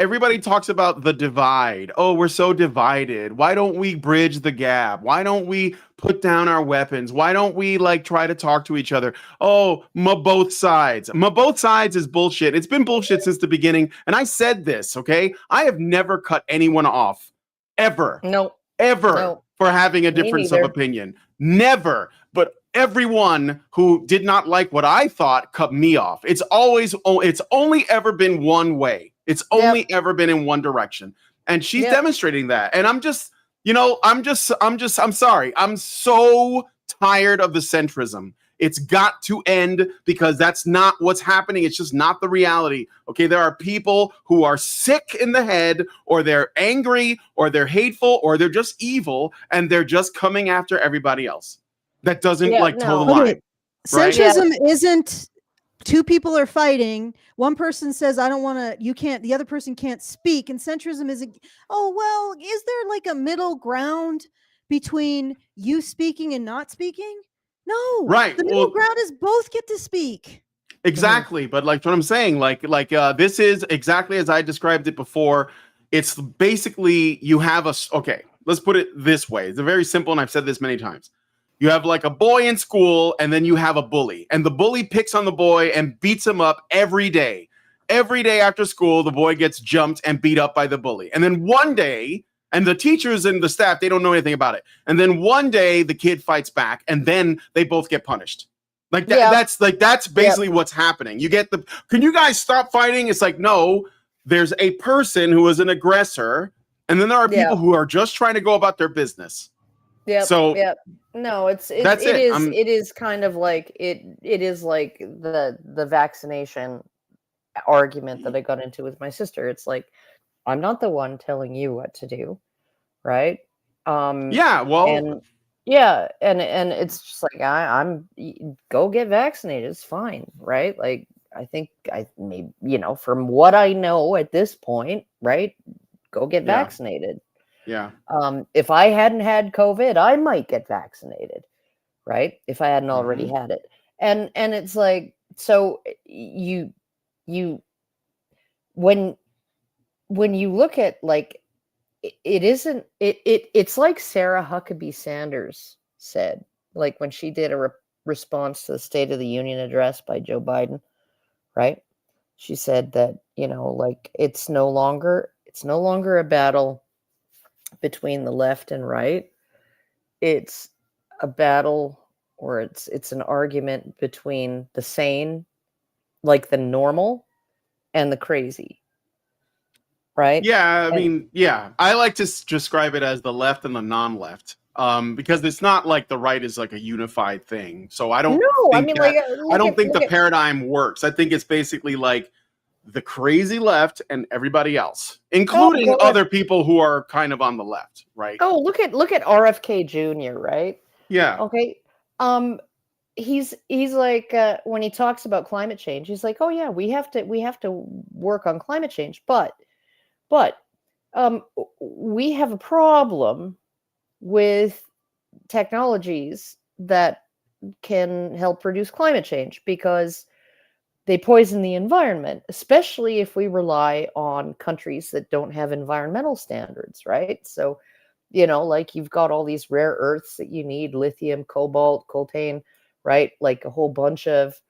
everybody talks about the divide. Oh, we're so divided. Why don't we bridge the gap? Why don't we put down our weapons? Why don't we try to talk to each other? Oh, both sides. Both sides is bullshit. It's been bullshit since the beginning, and I said this, okay? I have never cut anyone off, ever. No. Ever. No. For having a difference of opinion. Never. But everyone who did not like what I thought cut me off. It's only ever been one way. It's only ever been in one direction. And she's demonstrating that. And I'm sorry. I'm so tired of the centrism. It's got to end because that's not what's happening. It's just not the reality. Okay, there are people who are sick in the head, or they're angry, or they're hateful, or they're just evil, and they're just coming after everybody else. That doesn't toe the line. Centrism isn't two people are fighting. One person says, I don't want to, you can't, the other person can't speak. And centrism isn't, is there a middle ground between you speaking and not speaking? No. Right. The middle ground is both get to speak. Exactly. But what I'm saying, this is exactly as I described it before. It's basically you have okay, let's put it this way. It's very simple, and I've said this many times. You have a boy in school, and then you have a bully, and the bully picks on the boy and beats him up every day. Every day after school, the boy gets jumped and beat up by the bully. And then one day, and the teachers and the staff, they don't know anything about it. And then one day the kid fights back, and then they both get punished. That's basically what's happening. You get can you guys stop fighting? It's no, there's a person who is an aggressor, and then there are people who are just trying to go about their business. Yeah. So no, it is kind of like it is like the vaccination argument that I got into with my sister. It's I'm not the one telling you what to do, right? And it's just I'm go get vaccinated. It's fine, right? I think from what I know at this point, right? Go get vaccinated. Yeah. If I hadn't had COVID, I might get vaccinated, right? If I hadn't already had it. And it's so you when you look at it's like Sarah Huckabee Sanders said, when she did a response to the State of the Union address by Joe Biden, right? She said that, it's no longer a battle between the left and right. It's a battle, or it's an argument between the sane, the normal, and the crazy, right? Yeah, I like to describe it as the left and the non-left, because it's not the right is a unified thing. So I don't think the paradigm works. I think it's basically the crazy left and everybody else, including other people who are kind of on the left, right? Oh, look at RFK Jr., right? Yeah. Okay. he's like when he talks about climate change, he's like, oh yeah, we have to work on climate change, but we have a problem with technologies that can help produce climate change because they poison the environment, especially if we rely on countries that don't have environmental standards, right? So, like you've got all these rare earths that you need, lithium, cobalt, coltan, right? Like a whole bunch of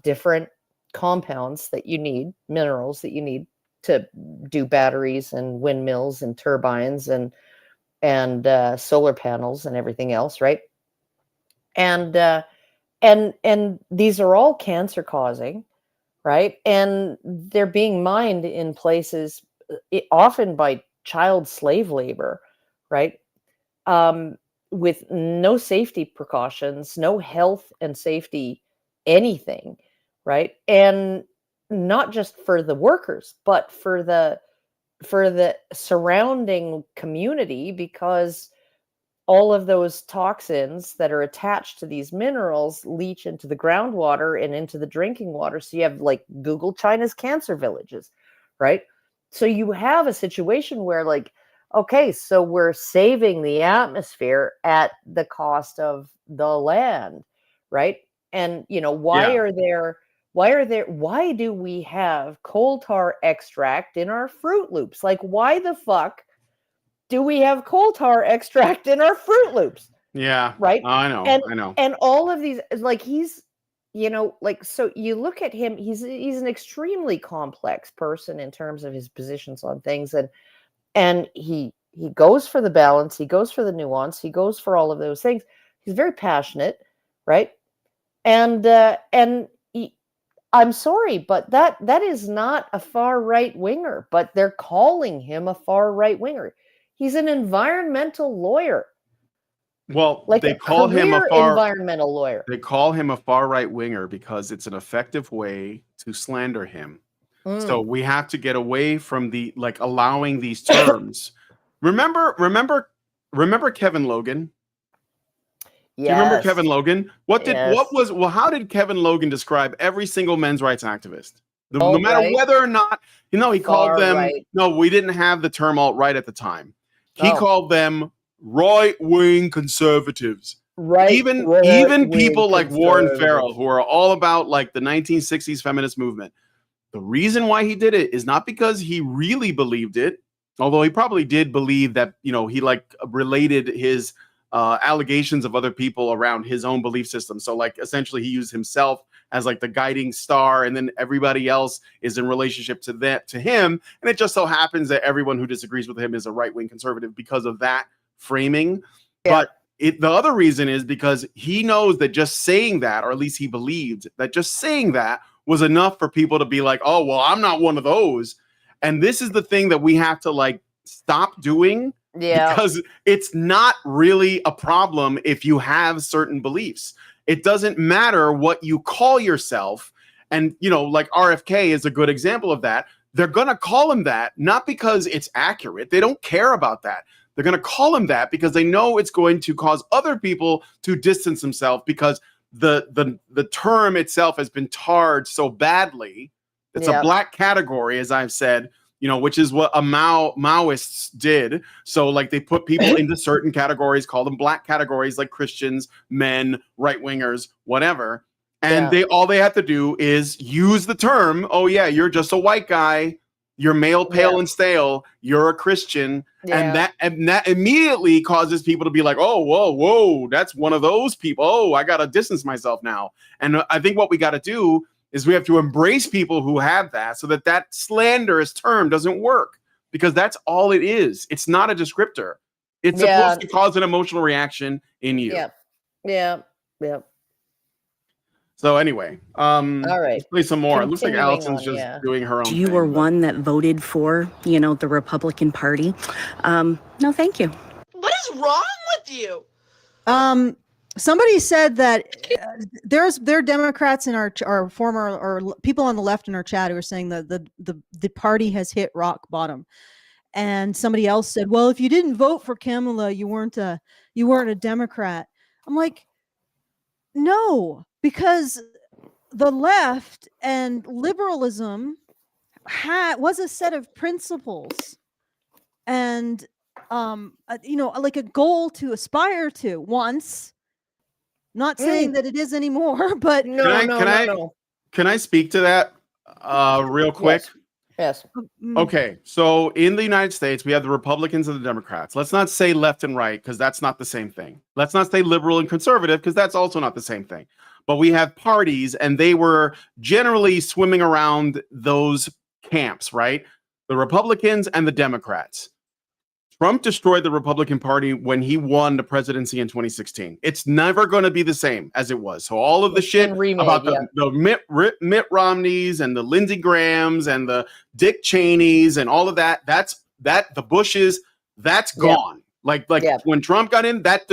different compounds that you need, minerals that you need to do batteries and windmills and turbines and solar panels and everything else, right? And these are all cancer causing, right? And they're being mined in places often by child slave labor, right? With no safety precautions, no health and safety, anything, right? And not just for the workers, but for the surrounding community, because all of those toxins that are attached to these minerals leach into the groundwater and into the drinking water. So you have, like, Google China's cancer villages, right? So you have a situation where, like, okay, so we're saving the atmosphere at the cost of the land, right? And, why do we have coal tar extract in our Fruit Loops? Like, why the fuck do we have coal tar extract in our Fruit Loops? Yeah. Right. I know. And all of these, like, he's, so you look at him, he's an extremely complex person in terms of his positions on things. And he goes for the balance. He goes for the nuance. He goes for all of those things. He's very passionate. Right. And I'm sorry, but that is not a far right winger, but they're calling him a far right winger. He's an environmental lawyer. Well, like they call him a far environmental lawyer. They call him a far right winger because it's an effective way to slander him. So we have to get away from the, like, allowing these terms. Remember Kevin Logan? Yes. Do you remember Kevin Logan? How did Kevin Logan describe every single men's rights activist? No matter whether or not, he called them, right. No, we didn't have the term alt-right at the time. He called them right-wing conservatives. Right. Even people like Warren Farrell, who are all about, like, the 1960s feminist movement. The reason why he did it is not because he really believed it, although he probably did believe that, he, like, related his allegations of other people around his own belief system. So, like, essentially he used himself as, like, the guiding star, and then everybody else is in relationship to him. And it just so happens that everyone who disagrees with him is a right-wing conservative because of that framing. Yeah. But the other reason is because he knows that just saying that, or at least he believed that just saying that was enough for people to be like, oh, well, I'm not one of those. And this is the thing that we have to, like, stop doing. Yeah. Because it's not really a problem if you have certain beliefs. It doesn't matter what you call yourself. And, like RFK is a good example of that. They're going to call him that, not because it's accurate. They don't care about that. They're going to call him that because they know it's going to cause other people to distance themselves, because the term itself has been tarred so badly. It's a black category, as I've said, which is what Maoists did. So, like, they put people into certain categories, call them black categories, like Christians, men, right-wingers, whatever. And all they have to do is use the term, oh yeah, you're just a white guy, you're male, pale, and stale, you're a Christian. Yeah. And that immediately causes people to be like, oh, whoa, that's one of those people. Oh, I got to distance myself now. And I think what we got to do is we have to embrace people who have that, so that slanderous term doesn't work, because that's all it is. It's not a descriptor. It's supposed to cause an emotional reaction in you. Yeah. So anyway, all right, let's play some more. It looks like Alison's doing her own thing. You were one that voted for, the Republican Party. No, thank you. What is wrong with you? Somebody said that there are Democrats in our former, or people on the left in our chat who are saying that the party has hit rock bottom. And somebody else said, well, if you didn't vote for Kamala, you weren't a Democrat. I'm like, No, because the left and liberalism was a set of principles and like a goal to aspire to once. Not saying that it is anymore, but Can I speak to that real quick? Yes. Okay, so in the United States, we have the Republicans and the Democrats. Let's not say left and right, because that's not the same thing. Let's not say liberal and conservative, because that's also not the same thing. But we have parties, and they were generally swimming around those camps, right? The Republicans and the Democrats. Trump destroyed the Republican Party when he won the presidency in 2016. It's never going to be the same as it was. So all of the shit about the Mitt Romneys and the Lindsey Grahams and the Dick Cheneys and all of that, the Bushes, that's gone. Like when Trump got in, that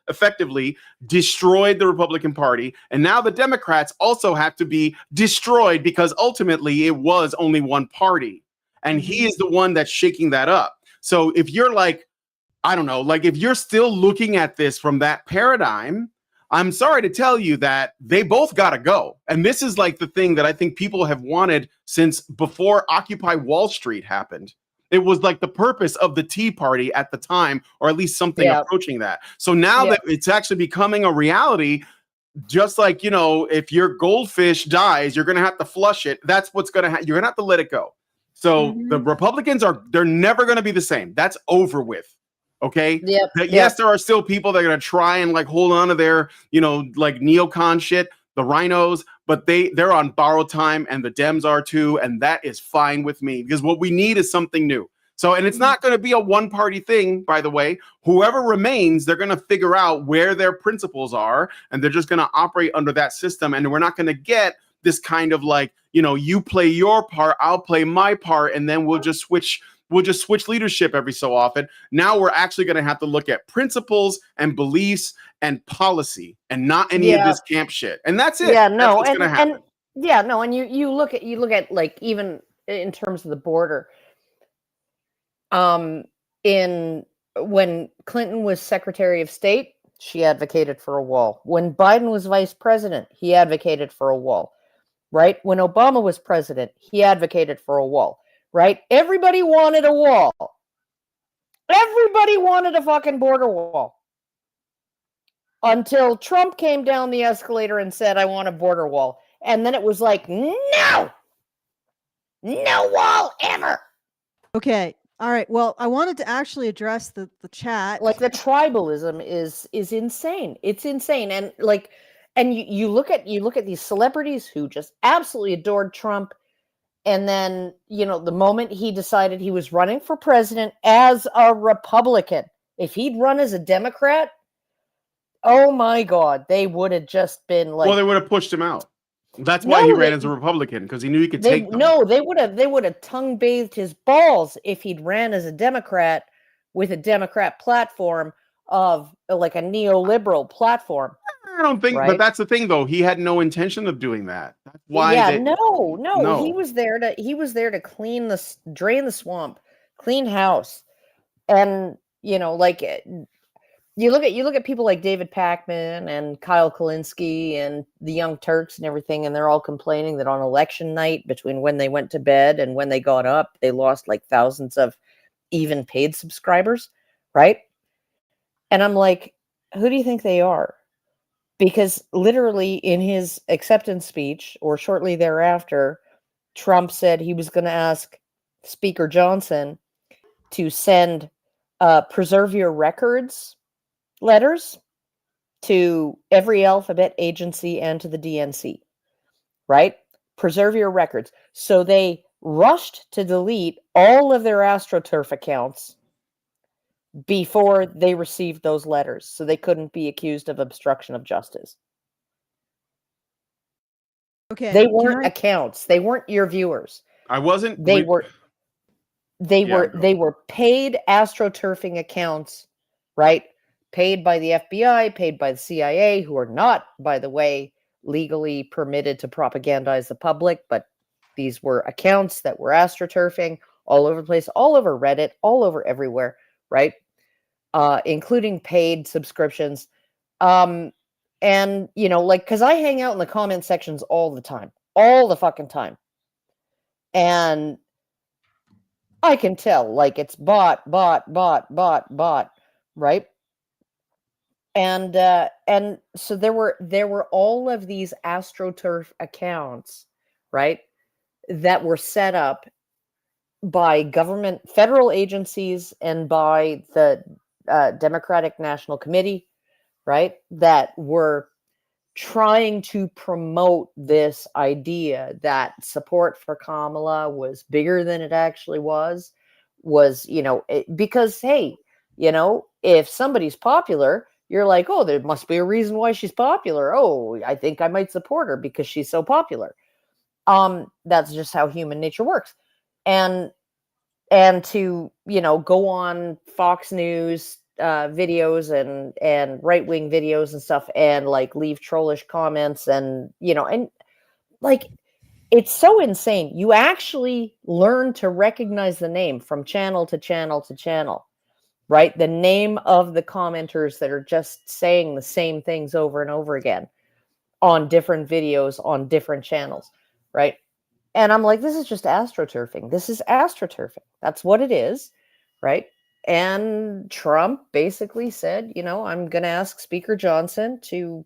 effectively destroyed the Republican Party. And now the Democrats also have to be destroyed because ultimately it was only one party. And he is the one that's shaking that up. So if you're like, I don't know, like if you're still looking at this from that paradigm, I'm sorry to tell you that they both got to go. And this is like the thing that I think people have wanted since before Occupy Wall Street happened. It was like the purpose of the Tea Party at the time, or at least something approaching that. So now that it's actually becoming a reality, just like, if your goldfish dies, you're going to have to flush it. That's what's going to happen. You're going to have to let it go. So the Republicans they're never going to be the same. That's over with. Okay. Yes, there are still people that are going to try and like hold on to their, like neocon shit, the rhinos, but they're on borrowed time, and the Dems are too. And that is fine with me, because what we need is something new. So, and it's not going to be a one party thing, by the way. Whoever remains, they're going to figure out where their principles are, and they're just going to operate under that system. And we're not going to get this kind of like, you play your part, I'll play my part, and then we'll just switch leadership every so often. Now we're actually going to have to look at principles and beliefs and policy, and not any of this camp shit. And that's it. And you look at like, even in terms of the border, when Clinton was Secretary of State, she advocated for a wall. When Biden was vice president, he advocated for a wall. Right? When Obama was president, he advocated for a wall. Right? Everybody wanted a wall. Everybody wanted a fucking border wall. Until Trump came down the escalator and said, I want a border wall. And then it was like, no! No wall ever! Okay. All right. Well, I wanted to actually address the chat. Like, the tribalism is insane. It's insane. And like, and you look at these celebrities who just absolutely adored Trump, and then the moment he decided he was running for president as a Republican, if he'd run as a Democrat, oh my God, they would have just been like, well, they would have pushed him out. That's why he ran as a Republican, because he knew he could take them. No, they would have tongue bathed his balls if he'd ran as a Democrat with a Democrat platform of like a neoliberal platform. I don't think, but that's the thing, though. He had no intention of doing that. That's why. No. He was there to drain the swamp, clean house, and like you look at people like David Pakman and Kyle Kulinski and the Young Turks and everything, and they're all complaining that on election night, between when they went to bed and when they got up, they lost like thousands of even paid subscribers, right? And I'm like, who do you think they are? Because literally in his acceptance speech, or shortly thereafter, Trump said he was going to ask Speaker Johnson to send preserve your records letters to every alphabet agency and to the DNC, right? Preserve your records. So they rushed to delete all of their AstroTurf accounts before they received those letters, so they couldn't be accused of obstruction of justice. Okay. They weren't accounts. They weren't your viewers. I wasn't. They were paid AstroTurfing accounts, right? Paid by the FBI, paid by the CIA, who are not, by the way, legally permitted to propagandize the public, but these were accounts that were AstroTurfing all over the place, all over Reddit, all over everywhere, right? Including paid subscriptions. And, you know, like, because I hang out in the comment sections all the time, all the fucking time. And I can tell, like, it's bot, right? And so there were all of these AstroTurf accounts, right, that were set up by government, federal agencies, and by the Democratic National Committee, right, that were trying to promote this idea that support for Kamala was bigger than it actually was, you know, because, hey, you know, if somebody's popular, you're like, oh, there must be a reason why she's popular. Oh, I think I might support her because she's so popular. That's just how human nature works. And to, you know, go on Fox News videos and right-wing videos and stuff and like leave trollish comments and, you know, and like, it's so insane. You actually learn to recognize the name from channel to channel to channel, right? The name of the commenters that are just saying the same things over and over again on different videos on different channels, right? And I'm like, this is just astroturfing. This is astroturfing. That's what it is, right? And Trump basically said, you know, I'm going to ask Speaker Johnson to,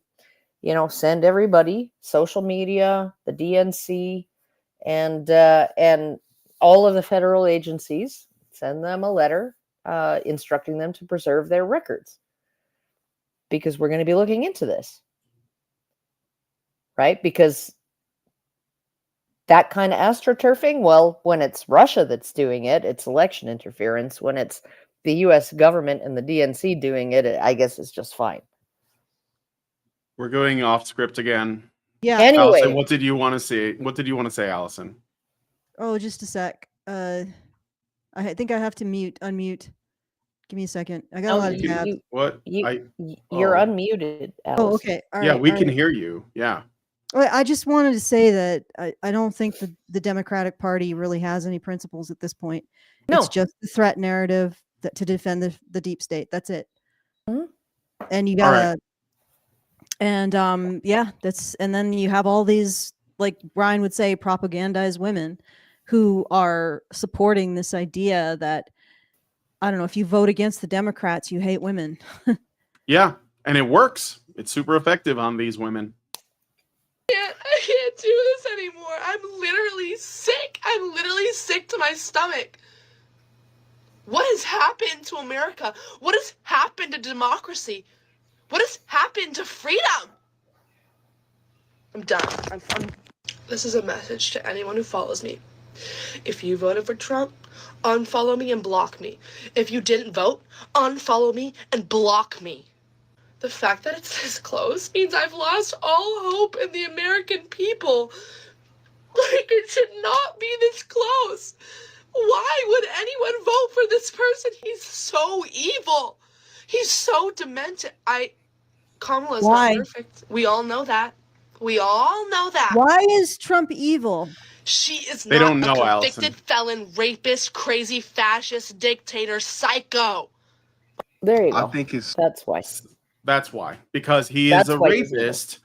you know, send everybody, social media, the DNC, and all of the federal agencies, send them a letter instructing them to preserve their records, because we're going to be looking into this, right? Because that kind of astroturfing, well, when it's Russia that's doing it, it's election interference. When it's the U.S. government and the DNC doing it, I guess it's just fine. We're going off script again. Yeah. Anyway, Allison, what did you want to say? What did you want to say, Allison? Oh, just a sec. I think I have to unmute. Give me a second. I got a lot of tabs. You're unmuted, Allison. Oh, okay. All right. Yeah, we can hear you. Yeah. I just wanted to say that I don't think the Democratic Party really has any principles at this point. No. It's just the threat narrative to defend the deep state. That's it. Mm-hmm. And you gotta, and yeah, and then you have all these, like Brian would say, propagandized women who are supporting this idea that, I don't know, if you vote against the Democrats, you hate women. Yeah, and it works. It's super effective on these women. I can't do this anymore. I'm literally sick. I'm literally sick to my stomach. What has happened to America? What has happened to democracy? What has happened to freedom? I'm done. This is a message to anyone who follows me. If you voted for Trump, unfollow me and block me. If you didn't vote, unfollow me and block me. The fact that it's this close means I've lost all hope in the American people. Like, it should not be this close. Why would anyone vote for this person? He's so evil. He's so demented. Kamala's not perfect. We all know that. We all know that. Why is Trump evil? She is They not don't know, a convicted Allison. felon, rapist, crazy, fascist, dictator, psycho. There you go. I think that's why. That's why, because he is a rapist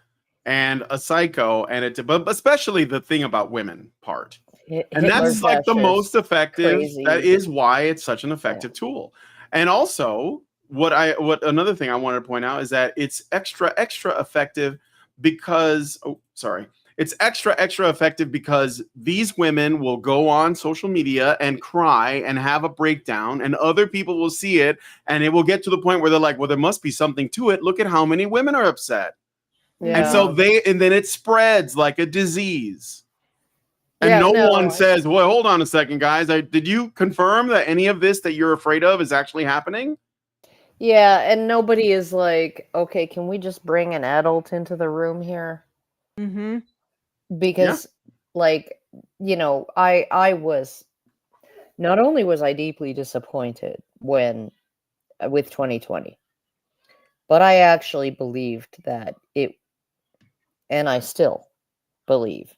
and a psycho, and but especially the thing about women part. And that's like the most effective. Crazy. That is why it's such an effective tool. And also, what another thing I wanted to point out is that it's extra effective because it's extra effective because these women will go on social media and cry and have a breakdown, and other people will see it, and it will get to the point where they're like, well, there must be something to it. Look at how many women are upset. Yeah. And so then it spreads like a disease. And no one says, well, hold on a second, guys. Did you confirm that any of this that you're afraid of is actually happening? Yeah, and nobody is like, okay, can we just bring an adult into the room here? Mm-hmm. Because, like, you know, I was, not only was I deeply disappointed with 2020, but I actually believed that and I still believe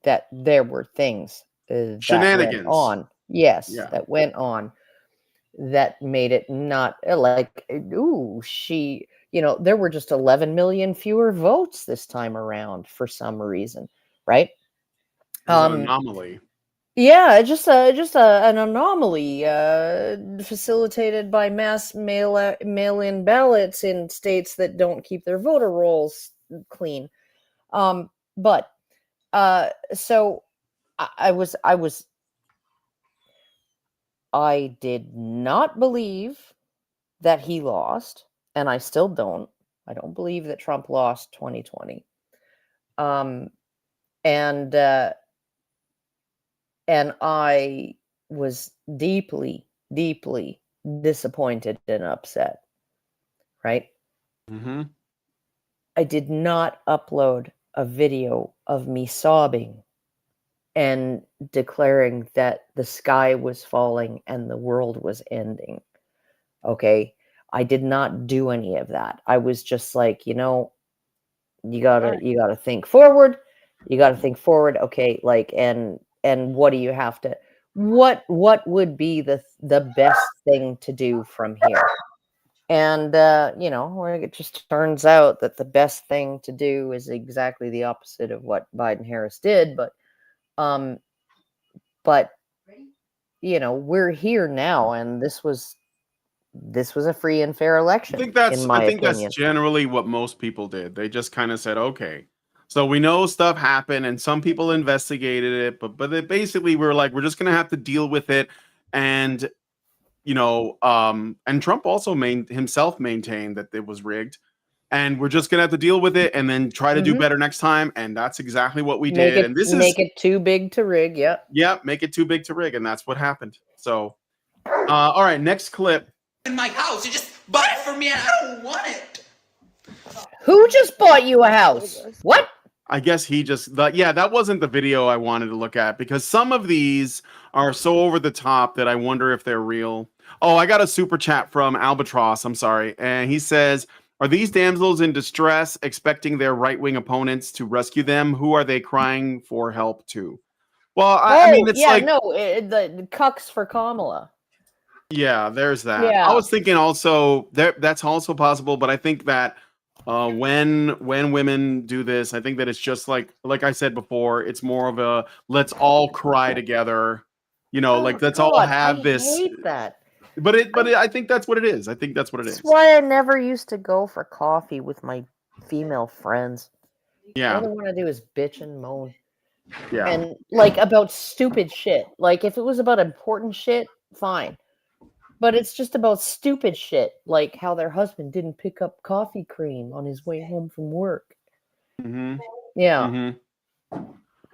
that there were things that Shenanigans went on. Yes, that went on that made it not like, ooh, there were just 11 million fewer votes this time around for some reason, right? An anomaly. Yeah, just an anomaly facilitated by mass mail-in ballots in states that don't keep their voter rolls clean. But so I did not believe that he lost, and I still don't. I don't believe that Trump lost 2020. And I was deeply, deeply disappointed and upset, right? Mm-hmm. I did not upload a video of me sobbing and declaring that the sky was falling and the world was ending. Okay? I did not do any of that. I was just like, you gotta think forward. You gotta think forward. Okay, like, and what do you have to, what would be the best thing to do from here? And it just turns out that the best thing to do is exactly the opposite of what Biden Harris did. But we're here now, and this was a free and fair election. I think that's generally what most people did. They just kind of said, okay, so we know stuff happened and some people investigated it, but they basically were like, we're just gonna have to deal with it. And and Trump also himself maintained that it was rigged, and we're just gonna have to deal with it and then try to do better next time. And that's exactly what we did. And this make it too big to rig. Yeah, make it too big to rig, and that's what happened. So all right, next clip. In my house, you just bought it for me and I don't want it. Who just bought you a house? What? I guess that wasn't the video I wanted to look at, because some of these are so over the top that I wonder if they're real. Oh, I got a super chat from Albatross. I'm sorry. And he says, are these damsels in distress expecting their right-wing opponents to rescue them? Who are they crying for help to? Well, I mean, it's the cucks for Kamala. Yeah, there's that. Yeah. I was thinking also that's also possible, but I think that when women do this, I think that it's just like I said before, it's more of a let's all cry together, let's all have this. I hate that. But I think that's what it is. I think that's what it is. That's why I never used to go for coffee with my female friends. Yeah. All I want to do is bitch and moan. Yeah. And about stupid shit. Like if it was about important shit, fine. But it's just about stupid shit, like how their husband didn't pick up coffee cream on his way home from work. Mm-hmm. Yeah. Mm-hmm.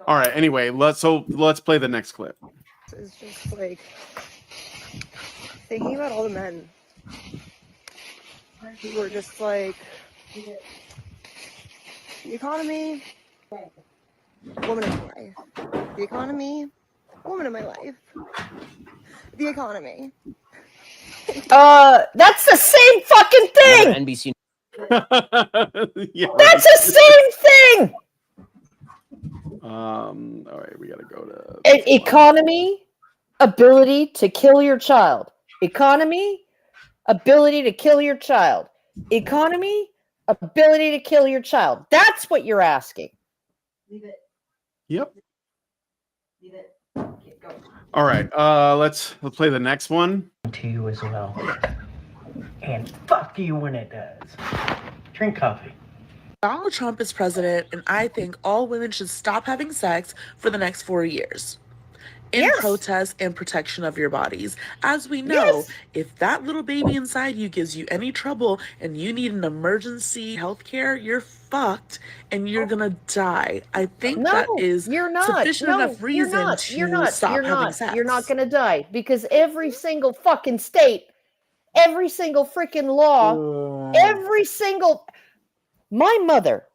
All right. Anyway, let's play the next clip. It's just like thinking about all the men who were just like, the economy, woman in my life. The economy, woman in my life. The economy. That's the same fucking thing. NBC. Yeah, that's the same thing. All right, we gotta go to economy, ability to kill your child. Economy, ability to kill your child. Economy, ability to kill your child. That's what you're asking. Leave it. Yep. Leave it. Keep going. All right, let's play the next one. To you as well. And fuck you when it does. Drink coffee. Donald Trump is president, and I think all women should stop having sex for the next 4 years. In protest and protection of your bodies. As we know, if that little baby inside you gives you any trouble and you need an emergency health care, you're fucked and you're gonna die. I think that is sufficient enough reason to stop having sex. You're not gonna die because every single fucking state, every single freaking law, my mother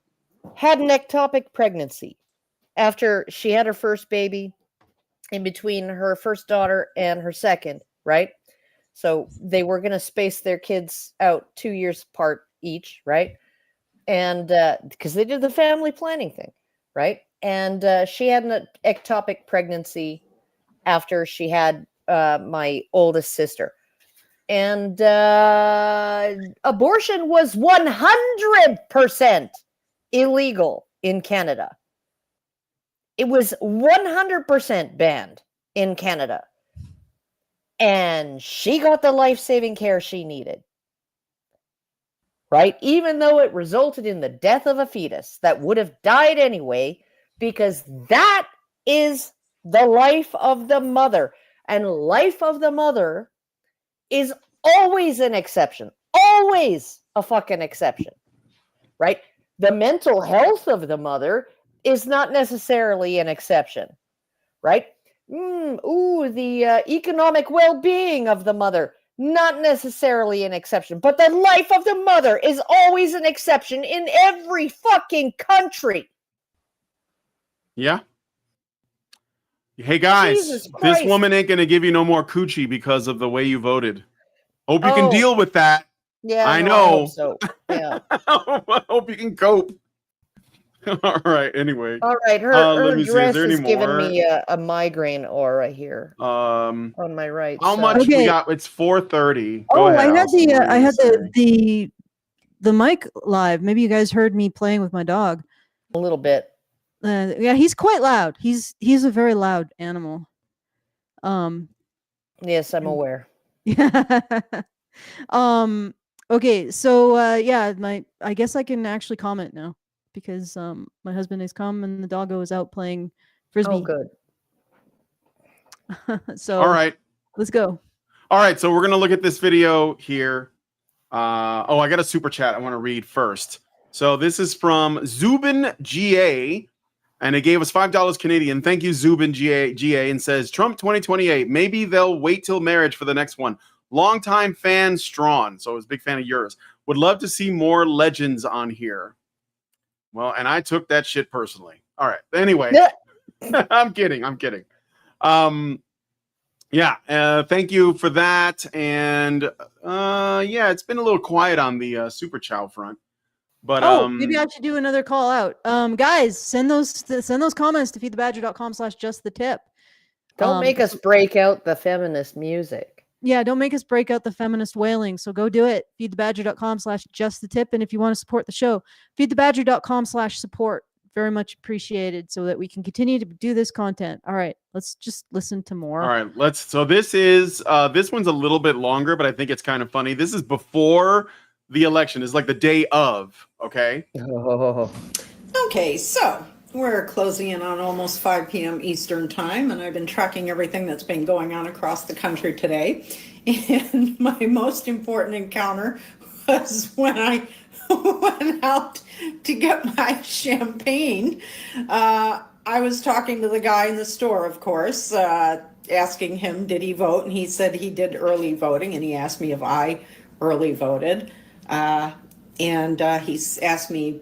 had an ectopic pregnancy after she had her first baby. In between her first daughter and her second, right? So they were going to space their kids out 2 years apart each, right? And because they did the family planning thing, right? And she had an ectopic pregnancy after she had my oldest sister. And abortion was 100% illegal in Canada. It was 100% banned in Canada. And she got the life-saving care she needed. Right? Even though it resulted in the death of a fetus that would have died anyway, because that is the life of the mother. And life of the mother is always an exception. Always a fucking exception. Right? The mental health of the mother is not necessarily an exception. Right? The economic well-being of the mother, not necessarily an exception. But the life of the mother is always an exception in every fucking country. Yeah. Hey guys, this woman ain't gonna give you no more coochie because of the way you voted. Hope you can deal with that. Yeah, I no, know. I hope so. Yeah. I hope you can cope. All right. Anyway. All right. Her let me see. dress Is is giving me a migraine aura here. On my right. How much we got? It's 4:30. Go Oh, ahead, I had Alison. What I were had you the mic live. Maybe you guys heard me playing with my dog. A little bit. Yeah, he's quite loud. He's a very loud animal. Yes, I'm aware. Okay, so yeah, I guess I can actually comment now because my husband has come and the doggo is out playing frisbee. Oh, good. So All right. let's go. All right, so we're gonna look at this video here. I got a super chat I want to read first. So this is from Zubin GA, and it gave us $5 Canadian. Thank you, Zubin GA, and says Trump 2028. Maybe they'll wait till marriage for the next one. Longtime fan Strawn, so I was a big fan of yours. Would love to see more legends on here. Well, and I took that shit personally. All right. Anyway, I'm kidding. Thank you for that. And it's been a little quiet on the Super Chow front. But maybe I should do another call out. Guys, send those comments to feedthebadger.com/justthetip. Don't make us break out the feminist music. Yeah, don't make us break out the feminist wailing. So go do it. feedthebadger.com/justthetip. And if you want to support the show, feedthebadger.com/support. Very much appreciated so that we can continue to do this content. All right, let's just listen to more. All right, so this is this one's a little bit longer, but I think it's kind of funny. This is before the election. It's like the day of, okay? Okay, so we're closing in on almost 5 p.m. Eastern time, and I've been tracking everything that's been going on across the country today. And my most important encounter was when I went out to get my champagne. I was talking to the guy in the store, of course, asking him, did he vote? And he said he did early voting, and he asked me if I early voted. And he asked me,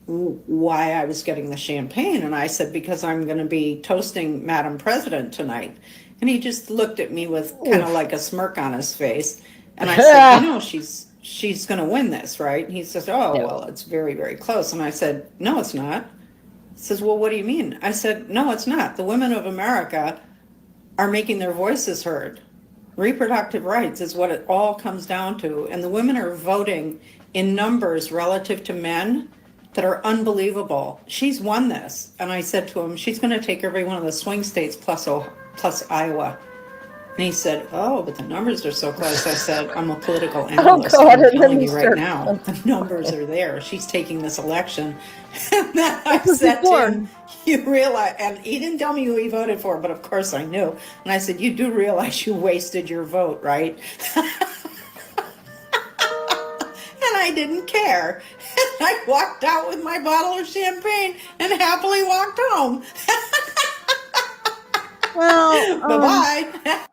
why I was getting the champagne. And I said, because I'm going to be toasting Madam President tonight. And he just looked at me with kind of like a smirk on his face. And I said, she's going to win this, right? And he says, well, it's very, very close. And I said, no, it's not. He says, well, what do you mean? I said, no, it's not. The women of America are making their voices heard. Reproductive rights is what it all comes down to. And the women are voting in numbers relative to men that are unbelievable. She's won this. And I said to him, she's going to take every one of the swing states plus Iowa. And he said, but the numbers are so close. I said, I'm a political analyst. I'm telling you right now, the numbers are there. She's taking this election. And then I said to him, you realize, and he didn't tell me who he voted for, but of course I knew. And I said, you do realize you wasted your vote, right? And I didn't care. And I walked out with my bottle of champagne and happily walked home. Well, bye-bye.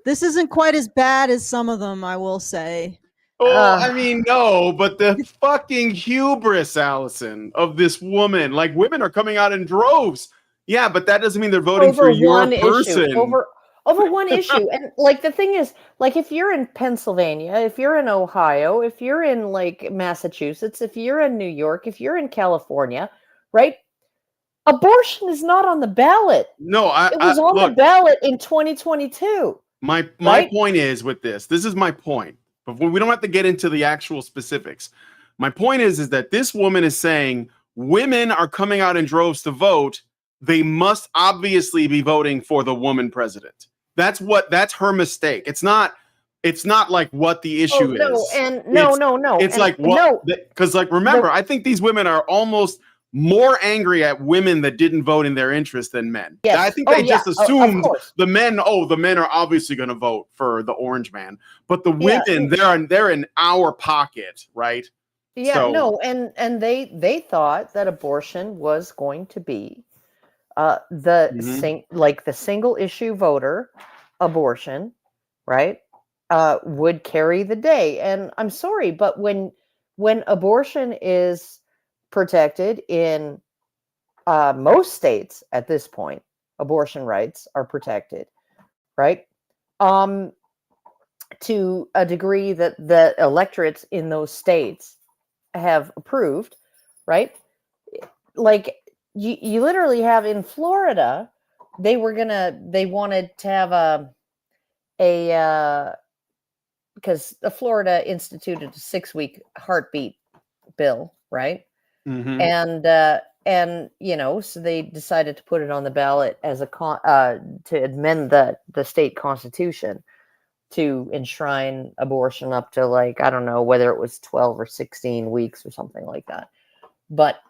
This isn't quite as bad as some of them, I will say. I mean, no, but the fucking hubris, Allison, of this woman. Like, women are coming out in droves. Yeah, but that doesn't mean they're voting for your person. Over one issue. And like the thing is, like if you're in Pennsylvania, if you're in Ohio, if you're in like Massachusetts, if you're in New York, if you're in California, right? Abortion is not on the ballot. No, it was on the ballot in 2022. My Right? point is with this is my point. But we don't have to get into the actual specifics. My point is that this woman is saying women are coming out in droves to vote. They must obviously be voting for the woman president. That's her mistake. It's not like what the issue is. It's like what, because like remember, I think these women are almost more angry at women that didn't vote in their interest than men. Yes. I think they just assumed of the men are obviously going to vote for the orange man, but the women they're in our pocket, right? Yeah, so, no, and they thought that abortion was going to be the single issue voter abortion, right? Would carry the day. And I'm sorry, but when abortion is protected in most states at this point, abortion rights are protected, right? To a degree that the electorates in those states have approved, right? Like you literally have in Florida, they wanted to have because Florida instituted a 6-week heartbeat bill, right? Mm-hmm. And so they decided to put it on the ballot as to amend the state constitution to enshrine abortion up to, like, I don't know whether it was 12 or 16 weeks or something like that. But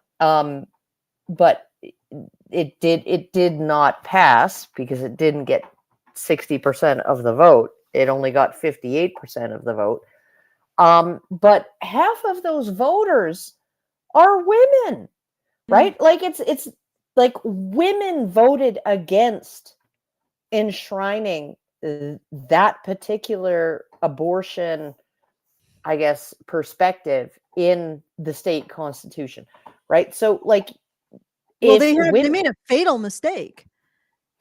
it did not pass because it didn't get 60% of the vote. It only got 58% of the vote. But half of those voters are women, right? Like it's like women voted against enshrining that particular abortion, I guess, perspective in the state constitution, right? So, like, they made a fatal mistake.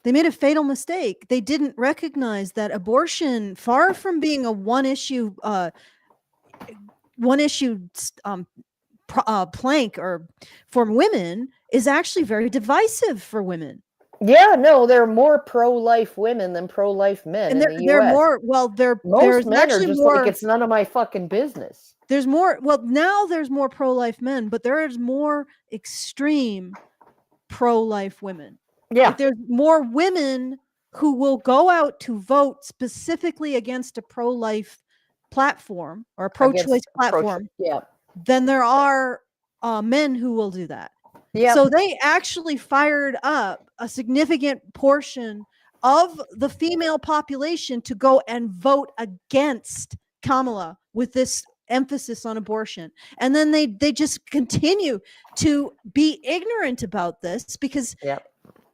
They made a fatal mistake. They didn't recognize that abortion, far from being a one issue plank or for women, is actually very divisive for women. Yeah, no, there are more pro-life women than pro-life men in the US. They're more, most men are just like, it's none of my fucking business. There's more, now there's more pro-life men, but there is more extreme pro-life women. Yeah. Like, there's more women who will go out to vote specifically against a pro-life platform or a pro-choice platform than there are men who will do that. Yeah. So they actually fired up a significant portion of the female population to go and vote against Kamala with this emphasis on abortion. And then they just continue to be ignorant about this because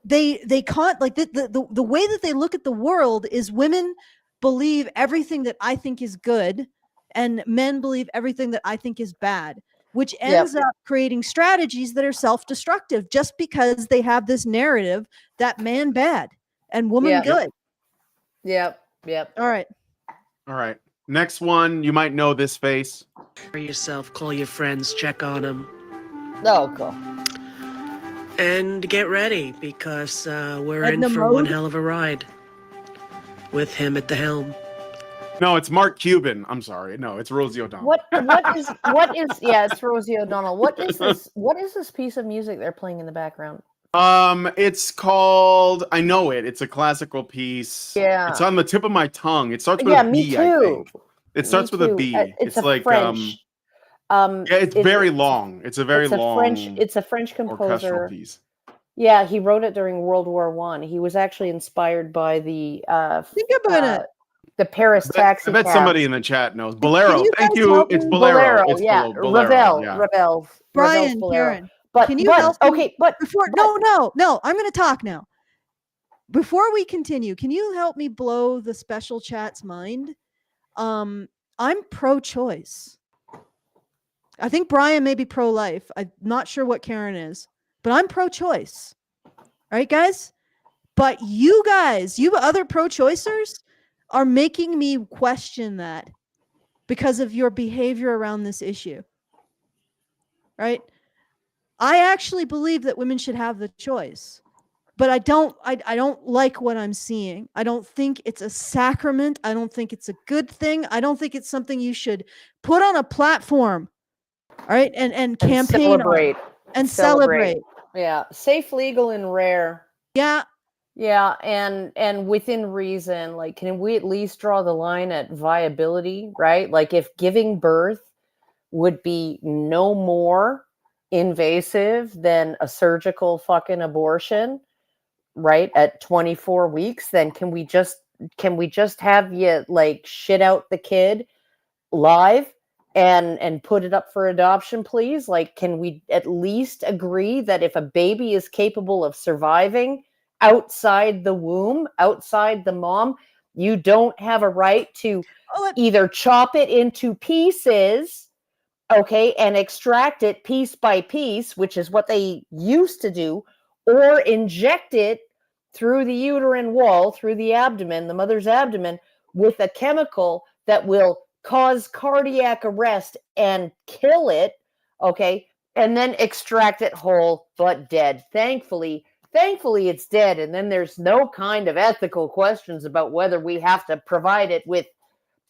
they can't, like, the way that they look at the world is women believe everything that I think is good and men believe everything that I think is bad, which ends up creating strategies that are self-destructive just because they have this narrative that man bad and woman good. Yep. All right. Next one, you might know this face. For yourself, call your friends, check on them. Oh, cool. And get ready, because we're in for one hell of a ride with him at the helm. No, it's Mark Cuban. I'm sorry. No, it's Rosie O'Donnell. What is it's Rosie O'Donnell. What is this piece of music they're playing in the background? It's called, I know it. It's a classical piece. Yeah. It's on the tip of my tongue. It starts with a B, me too. I think. It starts with a B. It's like French. It's very long. It's a very long. It's a French composer. Orchestral piece. Yeah, he wrote it during World War I. He was actually inspired by the think about it. The Paris taxi. I bet cab. somebody in the chat knows. Bolero. Thank you. It's Bolero. It's Bolero. Ravel. Brian, Karen. But can you help me? Okay, but before no, I'm going to talk now. Before we continue, can you help me blow the special chat's mind? I'm pro-choice. I think Brian may be pro-life. I'm not sure what Karen is, but I'm pro-choice. Right, guys? But you guys, you other pro-choicers, are making me question that because of your behavior around this issue. Right? I actually believe that women should have the choice. but I don't like what I'm seeing. I don't think it's a sacrament. I don't think it's a good thing. I don't think it's something you should put on a platform. All right. And campaign celebrate. And celebrate. Yeah. Safe, legal, and rare. Yeah. Yeah. And within reason, like, can we at least draw the line at viability, right? Like if giving birth would be no more invasive than a surgical fucking abortion, right, at 24 weeks, then can we just have you like shit out the kid live and put it up for adoption, please? Like, can we at least agree that if a baby is capable of surviving outside the womb, outside the mom, you don't have a right to either chop it into pieces, okay, and extract it piece by piece, which is what they used to do, or inject it through the uterine wall, through the abdomen, the mother's abdomen, with a chemical that will cause cardiac arrest and kill it, okay, and then extract it whole but dead. Thankfully, it's dead, and then there's no kind of ethical questions about whether we have to provide it with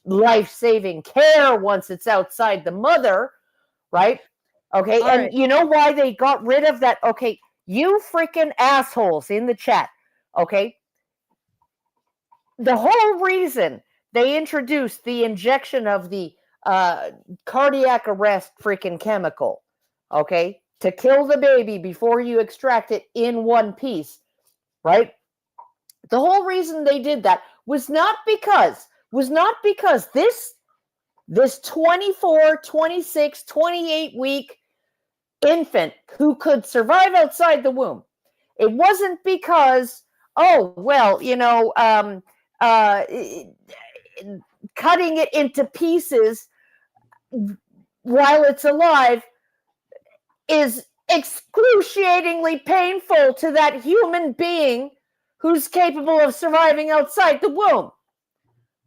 life-saving care once it's outside the mother, right? Okay, all and right. you know why they got rid of that? Okay, you freaking assholes in the chat, okay? The whole reason they introduced the injection of the cardiac arrest freaking chemical, okay, to kill the baby before you extract it in one piece, right? The whole reason they did that was not because this 24, 26, 28 week infant who could survive outside the womb, it wasn't because, oh, well, you know, cutting it into pieces while it's alive is excruciatingly painful to that human being who's capable of surviving outside the womb.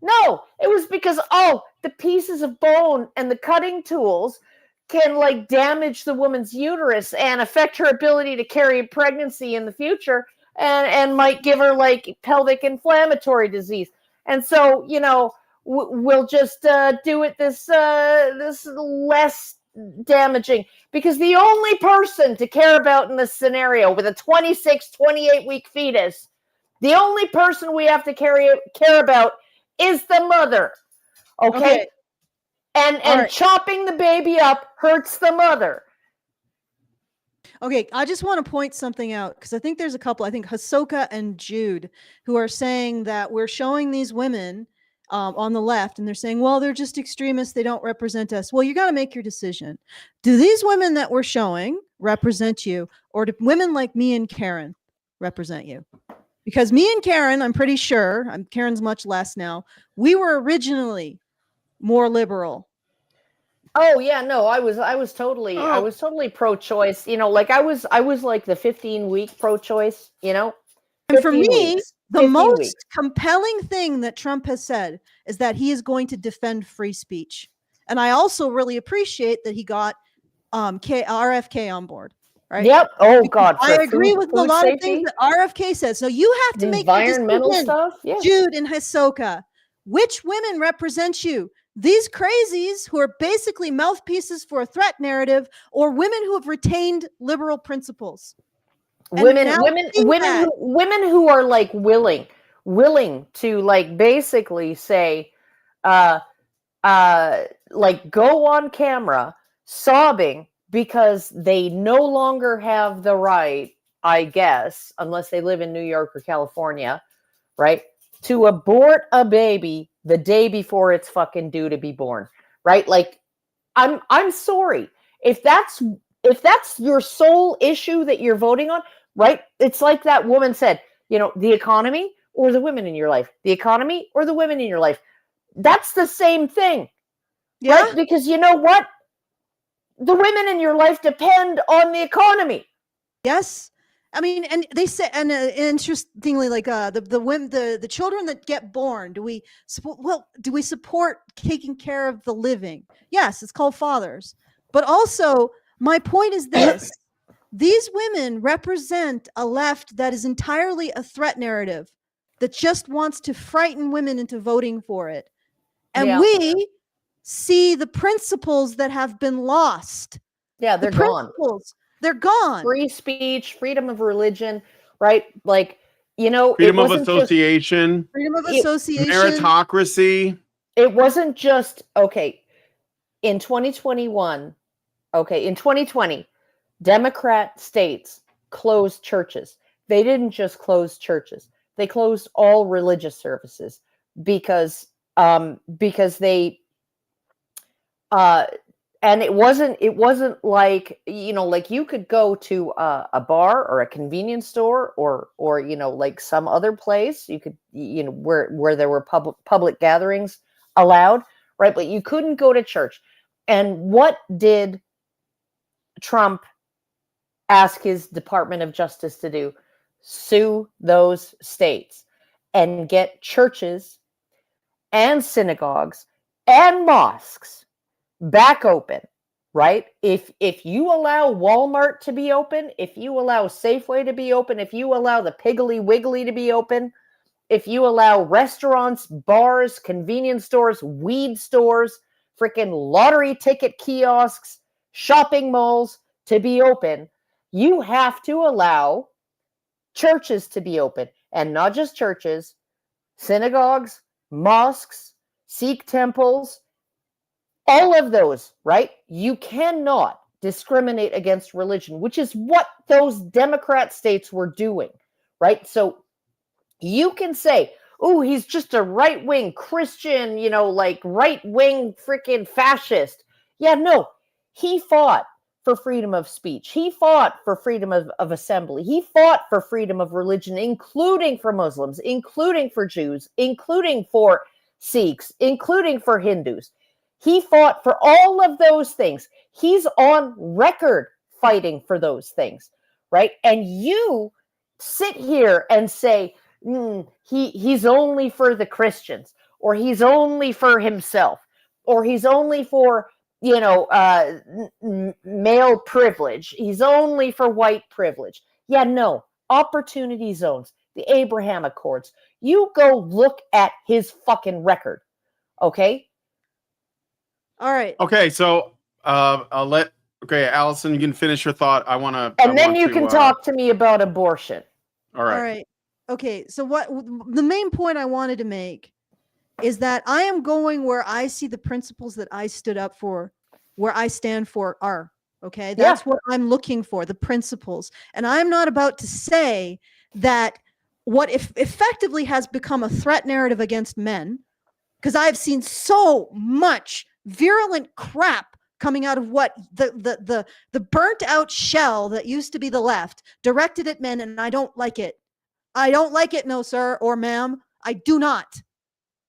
No, it was because, oh, the pieces of bone and the cutting tools can like damage the woman's uterus and affect her ability to carry a pregnancy in the future, and might give her like pelvic inflammatory disease. And so, you know, we'll just do it this less damaging, because the only person to care about in this scenario with a 26, 28 week fetus, the only person we have to care about is the mother. Okay? And right. Chopping the baby up hurts the mother. Okay, I just want to point something out, because I think there's a couple, I think Hisoka and Jude, who are saying that we're showing these women on the left, and they're saying, well, they're just extremists, they don't represent us. Well, you got to make your decision. Do these women that we're showing represent you, or do women like me and Karen represent you? Because me and Karen, I'm pretty sure, Karen's much less now, we were originally more liberal. Oh yeah, no, I was totally pro-choice. You know, like I was like the 15-week pro-choice, you know? And for me, the most compelling thing that Trump has said is that he is going to defend free speech. And I also really appreciate that he got RFK on board. Right? Yep. Oh God. I agree with a lot of things that RFK says. So you have to make environmental stuff. Yeah. Jude and Hisoka, which women represent you? These crazies who are basically mouthpieces for a threat narrative, or women who have retained liberal principles? Women who are like willing to like basically say, like go on camera sobbing because they no longer have the right, I guess, unless they live in New York or California, right, to abort a baby the day before it's fucking due to be born, right? Like, I'm sorry. If that's your sole issue that you're voting on, right? It's like that woman said, you know, the economy or the women in your life, the economy or the women in your life. That's the same thing, right? Because you know what? The women in your life depend on the economy. Yes. I mean, and they say, and interestingly, like the women, the children that get born, do we support taking care of the living? Yes, it's called fathers. But also, my point is this: These women represent a left that is entirely a threat narrative that just wants to frighten women into voting for it. And we see the principles that have been lost. Yeah, they're gone. They're gone. Free speech, freedom of religion, right? Like, you know, freedom of association, meritocracy. It wasn't just, okay, in 2021, okay, in 2020, Democrat states closed churches. They didn't just close churches. They closed all religious services because they and it wasn't like, you know, like you could go to a bar or a convenience store or you know, like some other place you could, you know, where there were public gatherings allowed, right? But you couldn't go to church. And what did Trump ask his Department of Justice to do? Sue those states and get churches and synagogues and mosques back open, right? If you allow Walmart to be open, if you allow Safeway to be open, if you allow the Piggly Wiggly to be open, if you allow restaurants, bars, convenience stores, weed stores, freaking lottery ticket kiosks, shopping malls to be open, you have to allow churches to be open. And not just churches, synagogues, mosques, Sikh temples, all of those, right? You cannot discriminate against religion, which is what those Democrat states were doing, right? So you can say, oh, he's just a right-wing Christian, you know, like right-wing freaking fascist. Yeah, no, he fought for freedom of speech. He fought for freedom of assembly. He fought for freedom of religion, including for Muslims, including for Jews, including for Sikhs, including for Hindus. He fought for all of those things. He's on record fighting for those things, right? And you sit here and say, he's only for the Christians, or he's only for himself, or he's only for, you know, male privilege. He's only for white privilege. Yeah, no. Opportunity zones, the Abraham Accords. You go look at his fucking record, okay? All right. Okay, so I'll let. Okay, Allison, you can finish your thought. And then you can talk to me about abortion. All right. All right. Okay. So what the main point I wanted to make is that I am going where I see the principles that I stood up for, where I stand for are. Okay. That's what I'm looking for, the principles. And I'm not about to say that what if effectively has become a threat narrative against men, because I've seen so much virulent crap coming out of what the burnt out shell that used to be the left directed at men, and I don't like it. I don't like it, no sir or ma'am. I do not.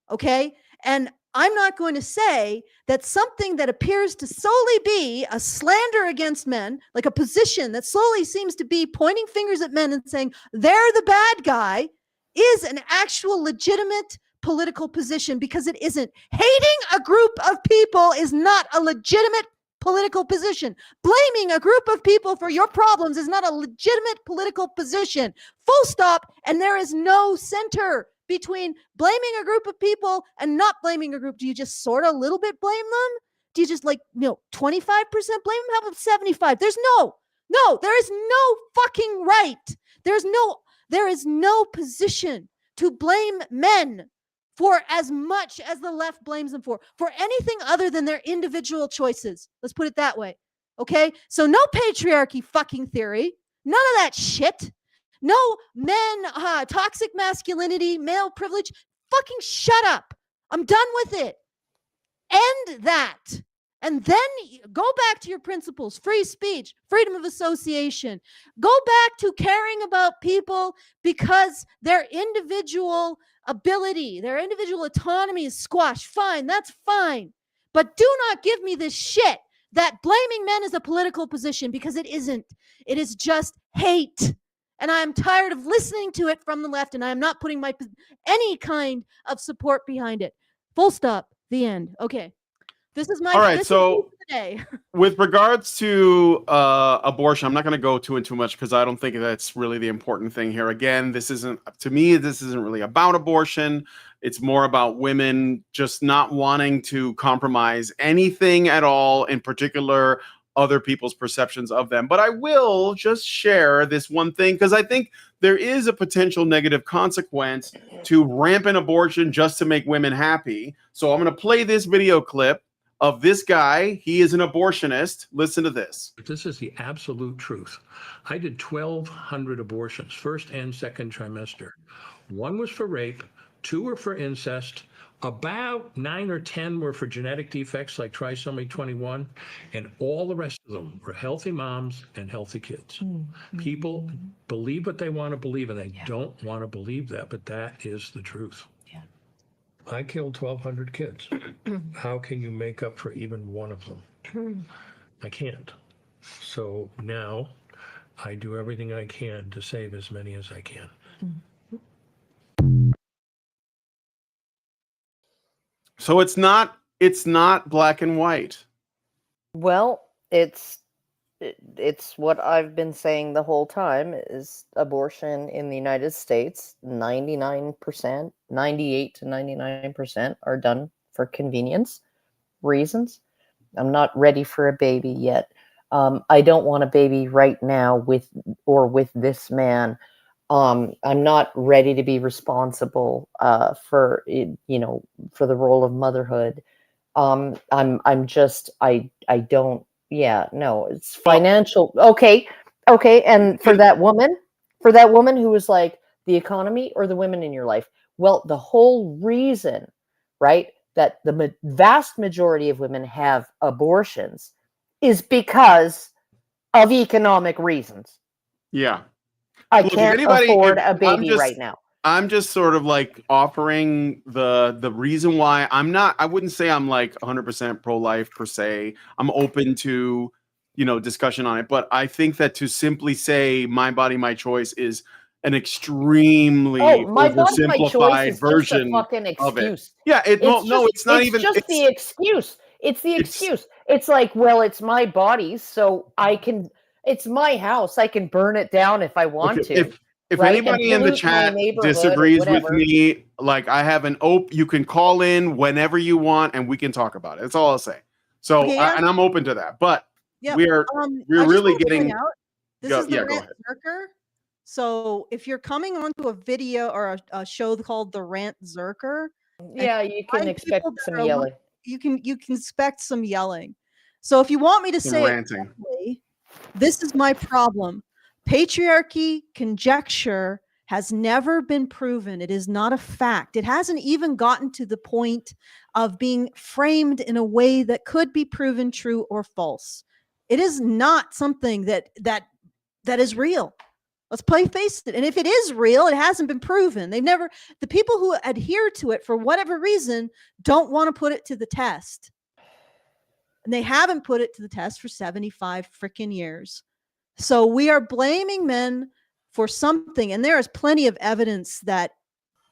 Okay? And I'm not going to say that something that appears to solely be a slander against men, like a position that slowly seems to be pointing fingers at men and saying they're the bad guy, is an actual legitimate political position, because it isn't. Hating a group of people is not a legitimate political position. Blaming a group of people for your problems is not a legitimate political position. Full stop. And there is no center between blaming a group of people and not blaming a group. Do you just sort of a little bit blame them? Do you just 25% blame them? How about 75? There is no fucking right. There is no position to blame men for as much as the left blames them for anything other than their individual choices. Let's put it that way. Okay? So no patriarchy fucking theory. None of that shit. No men, toxic masculinity, male privilege. Fucking shut up. I'm done with it. End that. And then go back to your principles, free speech, freedom of association. Go back to caring about people because their individual ability, their individual autonomy is squashed. Fine, that's fine. But do not give me this shit that blaming men is a political position, because it isn't. It is just hate. And I am tired of listening to it from the left, and I am not putting any kind of support behind it. Full stop. The end. Okay. This is my All right, this so is today. with regards to abortion, I'm not going to go too much because I don't think that's really the important thing here. Again, this isn't really about abortion. It's more about women just not wanting to compromise anything at all, in particular other people's perceptions of them. But I will just share this one thing because I think there is a potential negative consequence to rampant abortion just to make women happy. So I'm going to play this video clip of this guy. He is an abortionist. Listen to this. This is the absolute truth. I did 1,200 abortions, first and second trimester. 1 was for rape, 2 were for incest, about 9 or 10 were for genetic defects like trisomy 21, and all the rest of them were healthy moms and healthy kids. People believe what they want to believe, and they don't want to believe that, but that is the truth. I killed 1,200 kids. How can you make up for even one of them? I can't. So now I do everything I can to save as many as I can. So it's not black and white. Well, it's what I've been saying the whole time is abortion in the United States, 99%, 98 to 99% are done for convenience reasons. I'm not ready for a baby yet. I don't want a baby right now with this man. I'm not ready to be responsible for the role of motherhood. It's financial. Okay. And for that woman who was like, the economy or the women in your life? Well, the whole reason, right, that the vast majority of women have abortions is because of economic reasons. Yeah. I can't afford a baby right now. I'm just sort of like offering the reason why I wouldn't say I'm like 100% pro-life per se. I'm open to, discussion on it, but I think that to simply say my body, my choice is an extremely oversimplified version just a fucking excuse. of it. Yeah, it's not even the excuse. It's the excuse. It's like, well, it's my body, so it's my house. I can burn it down if I want to. If anybody in the chat disagrees with me, like I have you can call in whenever you want and we can talk about it. That's all I'll say. So, and I'm open to that, but we're really getting. This is the Rantzerker. So if you're coming onto a video or a show called the Rantzerker, you can expect some yelling. You can expect some yelling. So if you want me to say ranting. This is my problem. Patriarchy conjecture has never been proven. It is not a fact. It hasn't even gotten to the point of being framed in a way that could be proven true or false. It is not something that is real. Let's face it. And if it is real, it hasn't been proven. The people who adhere to it for whatever reason don't want to put it to the test. And they haven't put it to the test for 75 freaking years. So we are blaming men for something. And there is plenty of evidence that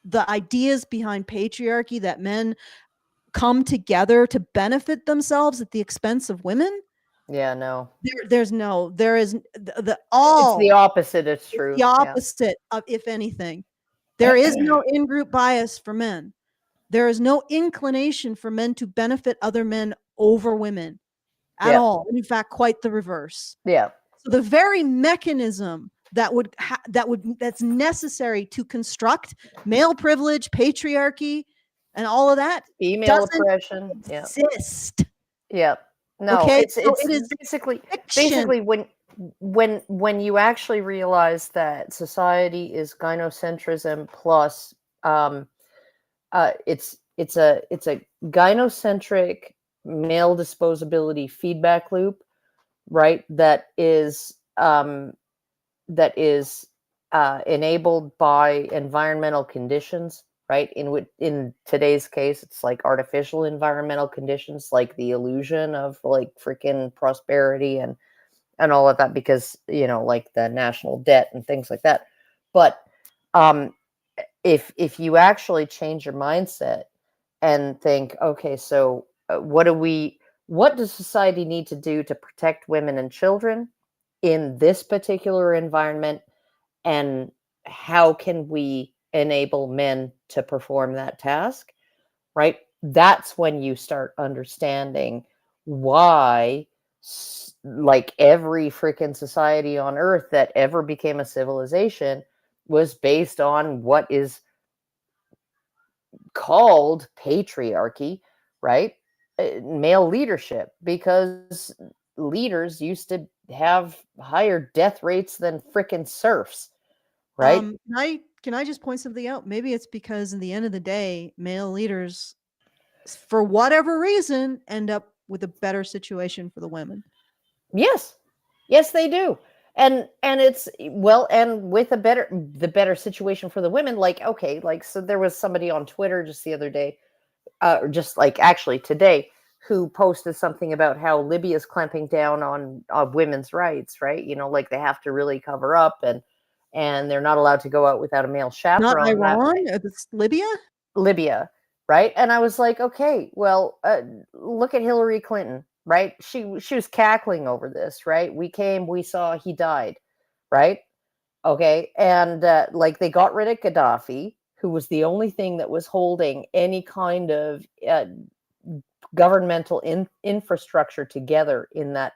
the ideas behind patriarchy, that men come together to benefit themselves at the expense of women. Yeah, no. There is the It's the opposite. It's true. The opposite of, if anything. There is no in-group bias for men. There is no inclination for men to benefit other men over women at all. In fact, quite the reverse. Yeah. So the very mechanism that's necessary to construct male privilege, patriarchy, and all of that, female oppression, exist. Yeah. No, okay? It is basically when you actually realize that society is gynocentrism plus it's a gynocentric male disposability feedback loop, right? That is enabled by environmental conditions, right? In today's case, it's like artificial environmental conditions, like the illusion of like freaking prosperity and all of that, because like the national debt and things like that. But if you actually change your mindset and think, okay, so what does society need to do to protect women and children in this particular environment, and how can we enable men to perform that task, right? That's when you start understanding why, like, every freaking society on earth that ever became a civilization was based on what is called patriarchy, right? Male leadership, because leaders used to have higher death rates than frickin' serfs, right? Can I just point something out? Maybe it's because in the end of the day, male leaders, for whatever reason, end up with a better situation for the women. Yes, they do. And it's, well, and with the better situation for the women, like, okay, like, so there was somebody on Twitter just the other day, just like actually today, who posted something about how Libya's clamping down on women's rights, right? You know, like, they have to really cover up, and they're not allowed to go out without a male chaperone. Not Iran, it's Libya, right? And I was like, okay, well, look at Hillary Clinton, right? She was cackling over this, right? We came, we saw, he died, right? Okay, and like, they got rid of Gaddafi, who was the only thing that was holding any kind of governmental infrastructure together in that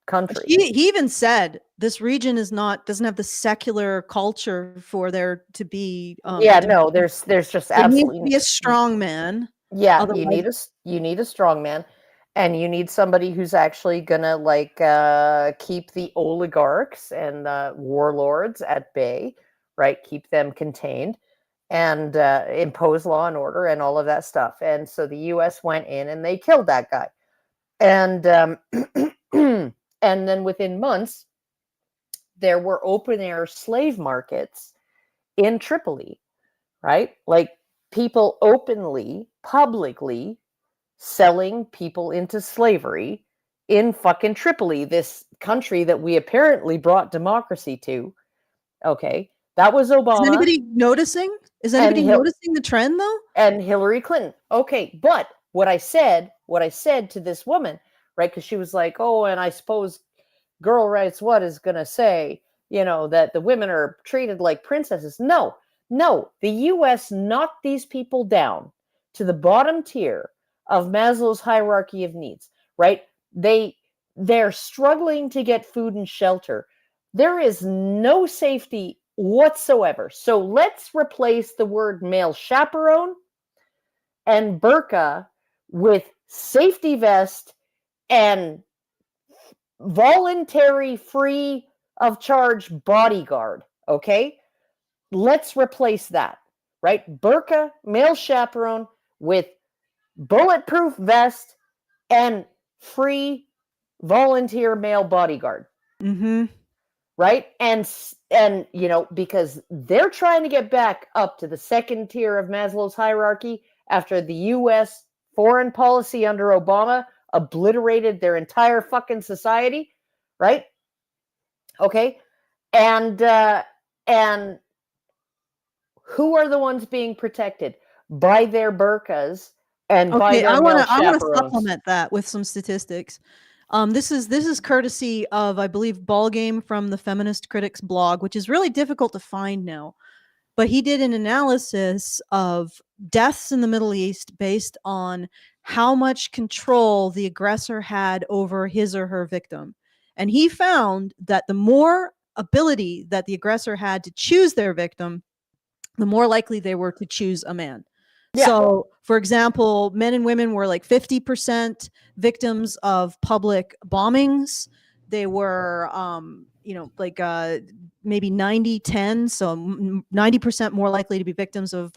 country. He even said this region doesn't have the secular culture for there to be. There's just absolutely be a strong man. Yeah, you need a strong man, and you need somebody who's actually gonna, like, keep the oligarchs and warlords at bay, right? Keep them contained, and impose law and order and all of that stuff. And so the U.S. went in and they killed that guy, and and then within months, there were open air slave markets in Tripoli, right? Like, people openly, publicly selling people into slavery in fucking Tripoli, this country that we apparently brought democracy to. Okay, that was Obama. Is anybody noticing? Is anybody noticing the trend, though? And Hillary Clinton. Okay, but what I said to this woman, right? Because she was like, oh, and I suppose Girl Rights What is going to say, you know, that the women are treated like princesses. No, the U.S. knocked these people down to the bottom tier of Maslow's hierarchy of needs, right? They're struggling to get food and shelter. There is no safety whatsoever. So let's replace the word male chaperone and burqa with safety vest and voluntary free of charge bodyguard. Okay, let's replace that, right? Burqa, male chaperone with bulletproof vest and free volunteer male bodyguard. Mm-hmm. Right? And you know, because they're trying to get back up to the second tier of Maslow's hierarchy after the U.S. foreign policy under Obama obliterated their entire fucking society, right? Okay, and who are the ones being protected by their burqas and by their male chaperones? I want to supplement that with some statistics. This is courtesy of, I believe, Ballgame from the Feminist Critics blog, which is really difficult to find now. But he did an analysis of deaths in the Middle East based on how much control the aggressor had over his or her victim. And he found that the more ability that the aggressor had to choose their victim, the more likely they were to choose a man. Yeah. So, for example, men and women were like 50% victims of public bombings. They were, like maybe 90-10. So 90% more likely to be victims of,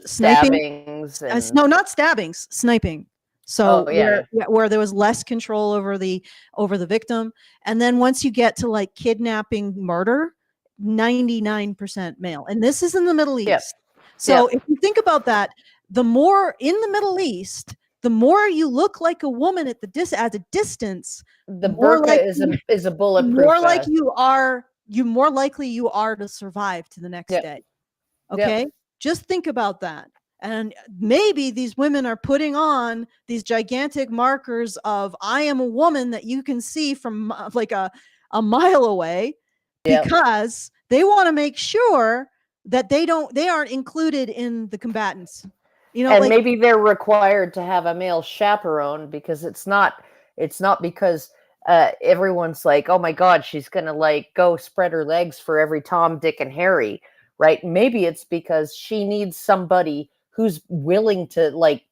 sniping. Stabbings. No, not stabbings, sniping. So where there was less control over the victim. And then once you get to like kidnapping, murder, 99% male. And this is in the Middle East. Yep. So if you think about that, the more in the Middle East, the more you look like a woman at a distance, the burqa is a bulletproof. More likely you are to survive to the next day. Okay, just think about that. And maybe these women are putting on these gigantic markers of I am a woman that you can see from like a mile away, because they want to make sure that they aren't included in the combatants. You know, and like, maybe they're required to have a male chaperone, because it's not because everyone's like, oh my God, she's gonna like go spread her legs for every Tom, Dick, and Harry, right? Maybe it's because she needs somebody who's willing to like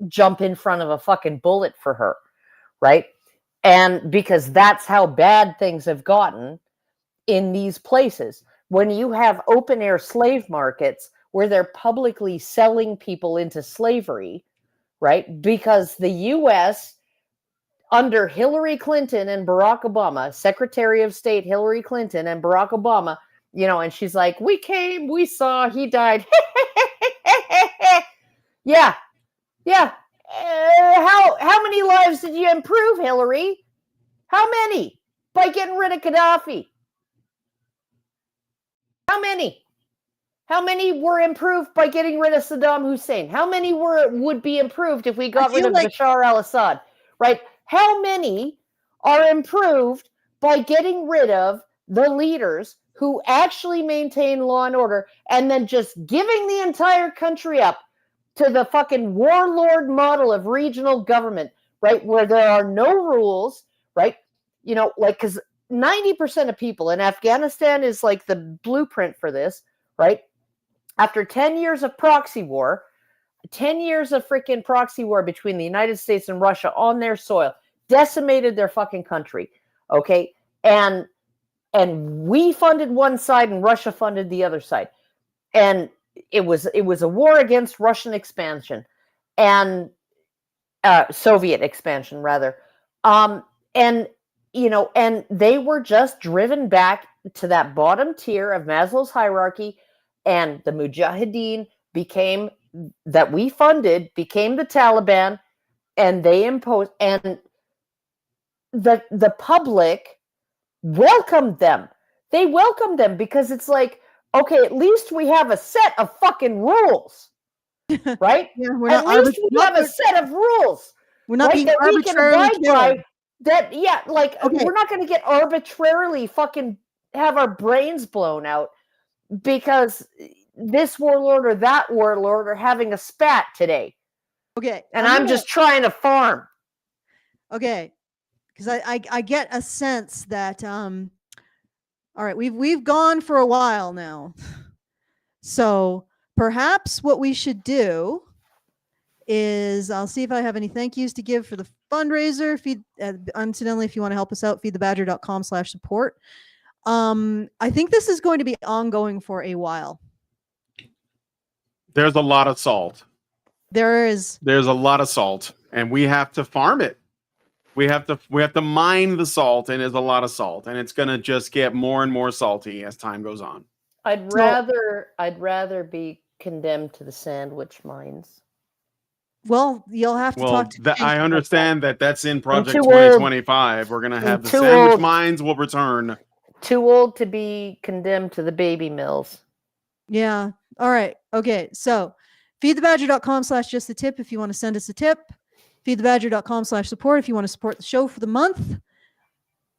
jump in front of a fucking bullet for her, right? And because that's how bad things have gotten in these places. When you have open air slave markets where they're publicly selling people into slavery, right? Because the US, under Hillary Clinton and Barack Obama, Secretary of State Hillary Clinton and Barack Obama, you know, and she's like, we came, we saw, he died. Yeah. How many lives did you improve, Hillary? How many? By getting rid of Gaddafi. How many? How many were improved by getting rid of Saddam Hussein? How many would be improved if we got rid of Bashar al-Assad? Right? How many are improved by getting rid of the leaders who actually maintain law and order, and then just giving the entire country up to the fucking warlord model of regional government, right? Where there are no rules, right? You know, like, because 90% of people in Afghanistan is like the blueprint for this, right? After 10 years of proxy war, 10 years of freaking proxy war between the United States and Russia on their soil, decimated their fucking country, okay? And we funded one side and Russia funded the other side. And it was a war against Russian expansion and Soviet expansion, rather. And, you know, and they were just driven back to that bottom tier of Maslow's hierarchy, and the Mujahideen became, that we funded, became the Taliban, and they imposed, and the public welcomed them. They welcomed them because it's like, okay, at least we have a set of fucking rules, right? At least we have a set of rules. We're not being arbitrarily killed. That, yeah, like, we're not going to get arbitrarily fucking have our brains blown out because this warlord or that warlord are having a spat today. Okay. And I'm just trying to farm. Okay. Because I get a sense that all right, we've gone for a while now. So perhaps what we should do is, I'll see if I have any thank yous to give for the fundraiser. Incidentally, if you want to help us out, feedthebadger.com/support. I think this is going to be ongoing for a while. There's a lot of salt. There's a lot of salt, and we have to farm it. We have to mine the salt, and there's a lot of salt, and it's gonna just get more and more salty as time goes on. I'd rather be condemned to the sandwich mines. Well, you'll have to talk to. I understand that's in Project 2025. We're gonna have the sandwich mines will return. Too old to be condemned to the baby mills. Yeah. All right. Okay. So feedthebadger.com/justtip if you want to send us a tip. Feedthebadger.com/support if you want to support the show for the month.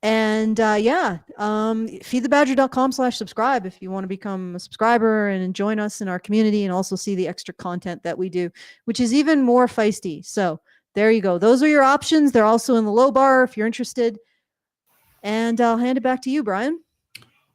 And feedthebadger.com/subscribe if you want to become a subscriber and join us in our community and also see the extra content that we do, which is even more feisty. So there you go. Those are your options. They're also in the low bar if you're interested. And I'll hand it back to you, Brian.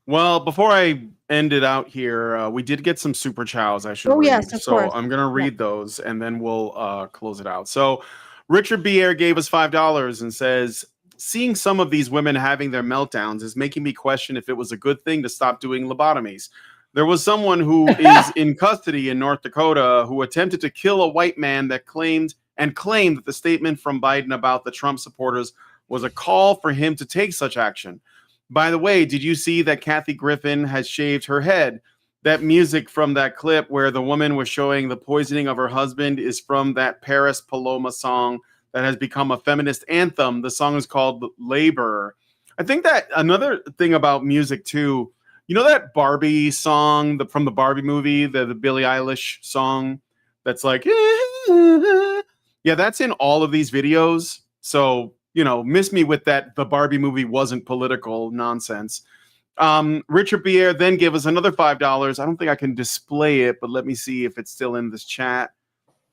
Well, before I end it out here, we did get some super chows I should read. Yes, of course. I'm going to read those and then we'll close it out. So Richard B. Air gave us $5 and says, seeing some of these women having their meltdowns is making me question if it was a good thing to stop doing lobotomies. There was someone who is in custody in North Dakota who attempted to kill a white man that claimed that the statement from Biden about the Trump supporters was a call for him to take such action. By the way, did you see that Kathy Griffin has shaved her head? That music from that clip where the woman was showing the poisoning of her husband is from that Paris Paloma song that has become a feminist anthem. The song is called Labor. I think that another thing about music too, you know that Barbie song from the Barbie movie, the Billie Eilish song that's like, yeah, that's in all of these videos. So, you know, miss me with that. The Barbie movie wasn't political nonsense. Richard Pierre then gave us another $5. I don't think I can display it, but let me see if it's still in this chat.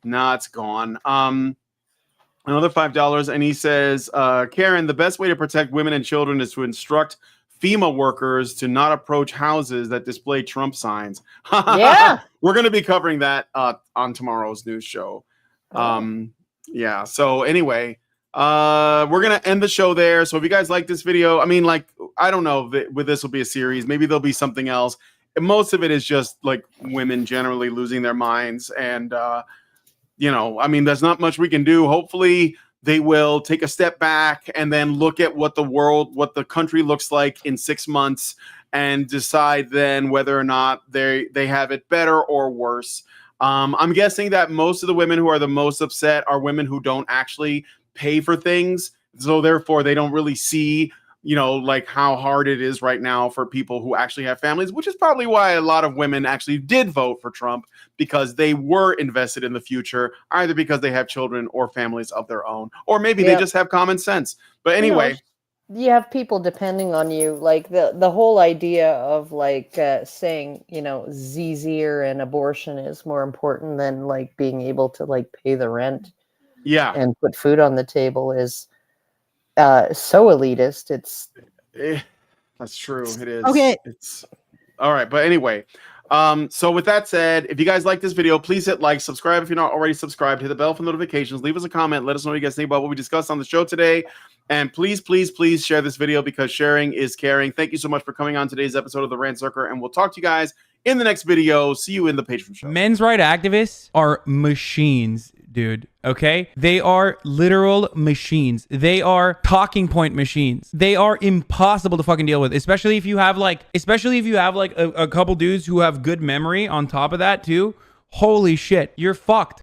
Nah, it's gone. Another $5, and he says, Karen, the best way to protect women and children is to instruct FEMA workers to not approach houses that display Trump signs. Yeah. We're going to be covering that on tomorrow's news show. Yeah. So anyway, we're going to end the show there. So if you guys like this video, I mean, like, I don't know if this will be a series. Maybe there'll be something else. And most of it is just like women generally losing their minds. And, you know, I mean, there's not much we can do. Hopefully they will take a step back and then look at what the country looks like in 6 months and decide then whether or not they have it better or worse. I'm guessing that most of the women who are the most upset are women who don't actually pay for things. So therefore they don't really see, you know, like how hard it is right now for people who actually have families, which is probably why a lot of women actually did vote for Trump, because they were invested in the future, either because they have children or families of their own, or maybe they just have common sense. But anyway, you have people depending on you. Like the whole idea of like saying, you know, ZZer and abortion is more important than like being able to like pay the rent and put food on the table is so elitist. It's that's true. It is. Okay. It's all right. But anyway, so with that said, if you guys like this video, please hit like, subscribe if you're not already subscribed, hit the bell for notifications, leave us a comment, let us know what you guys think about what we discussed on the show today. And please, please, please share this video, because sharing is caring. Thank you so much for coming on today's episode of the Rantzerker, and we'll talk to you guys in the next video. See you in the Patreon show. Men's rights activists are machines, dude. Okay? They are literal machines. They are talking point machines. They are impossible to fucking deal with, especially if you have like a couple dudes who have good memory on top of that too. Holy shit, you're fucked.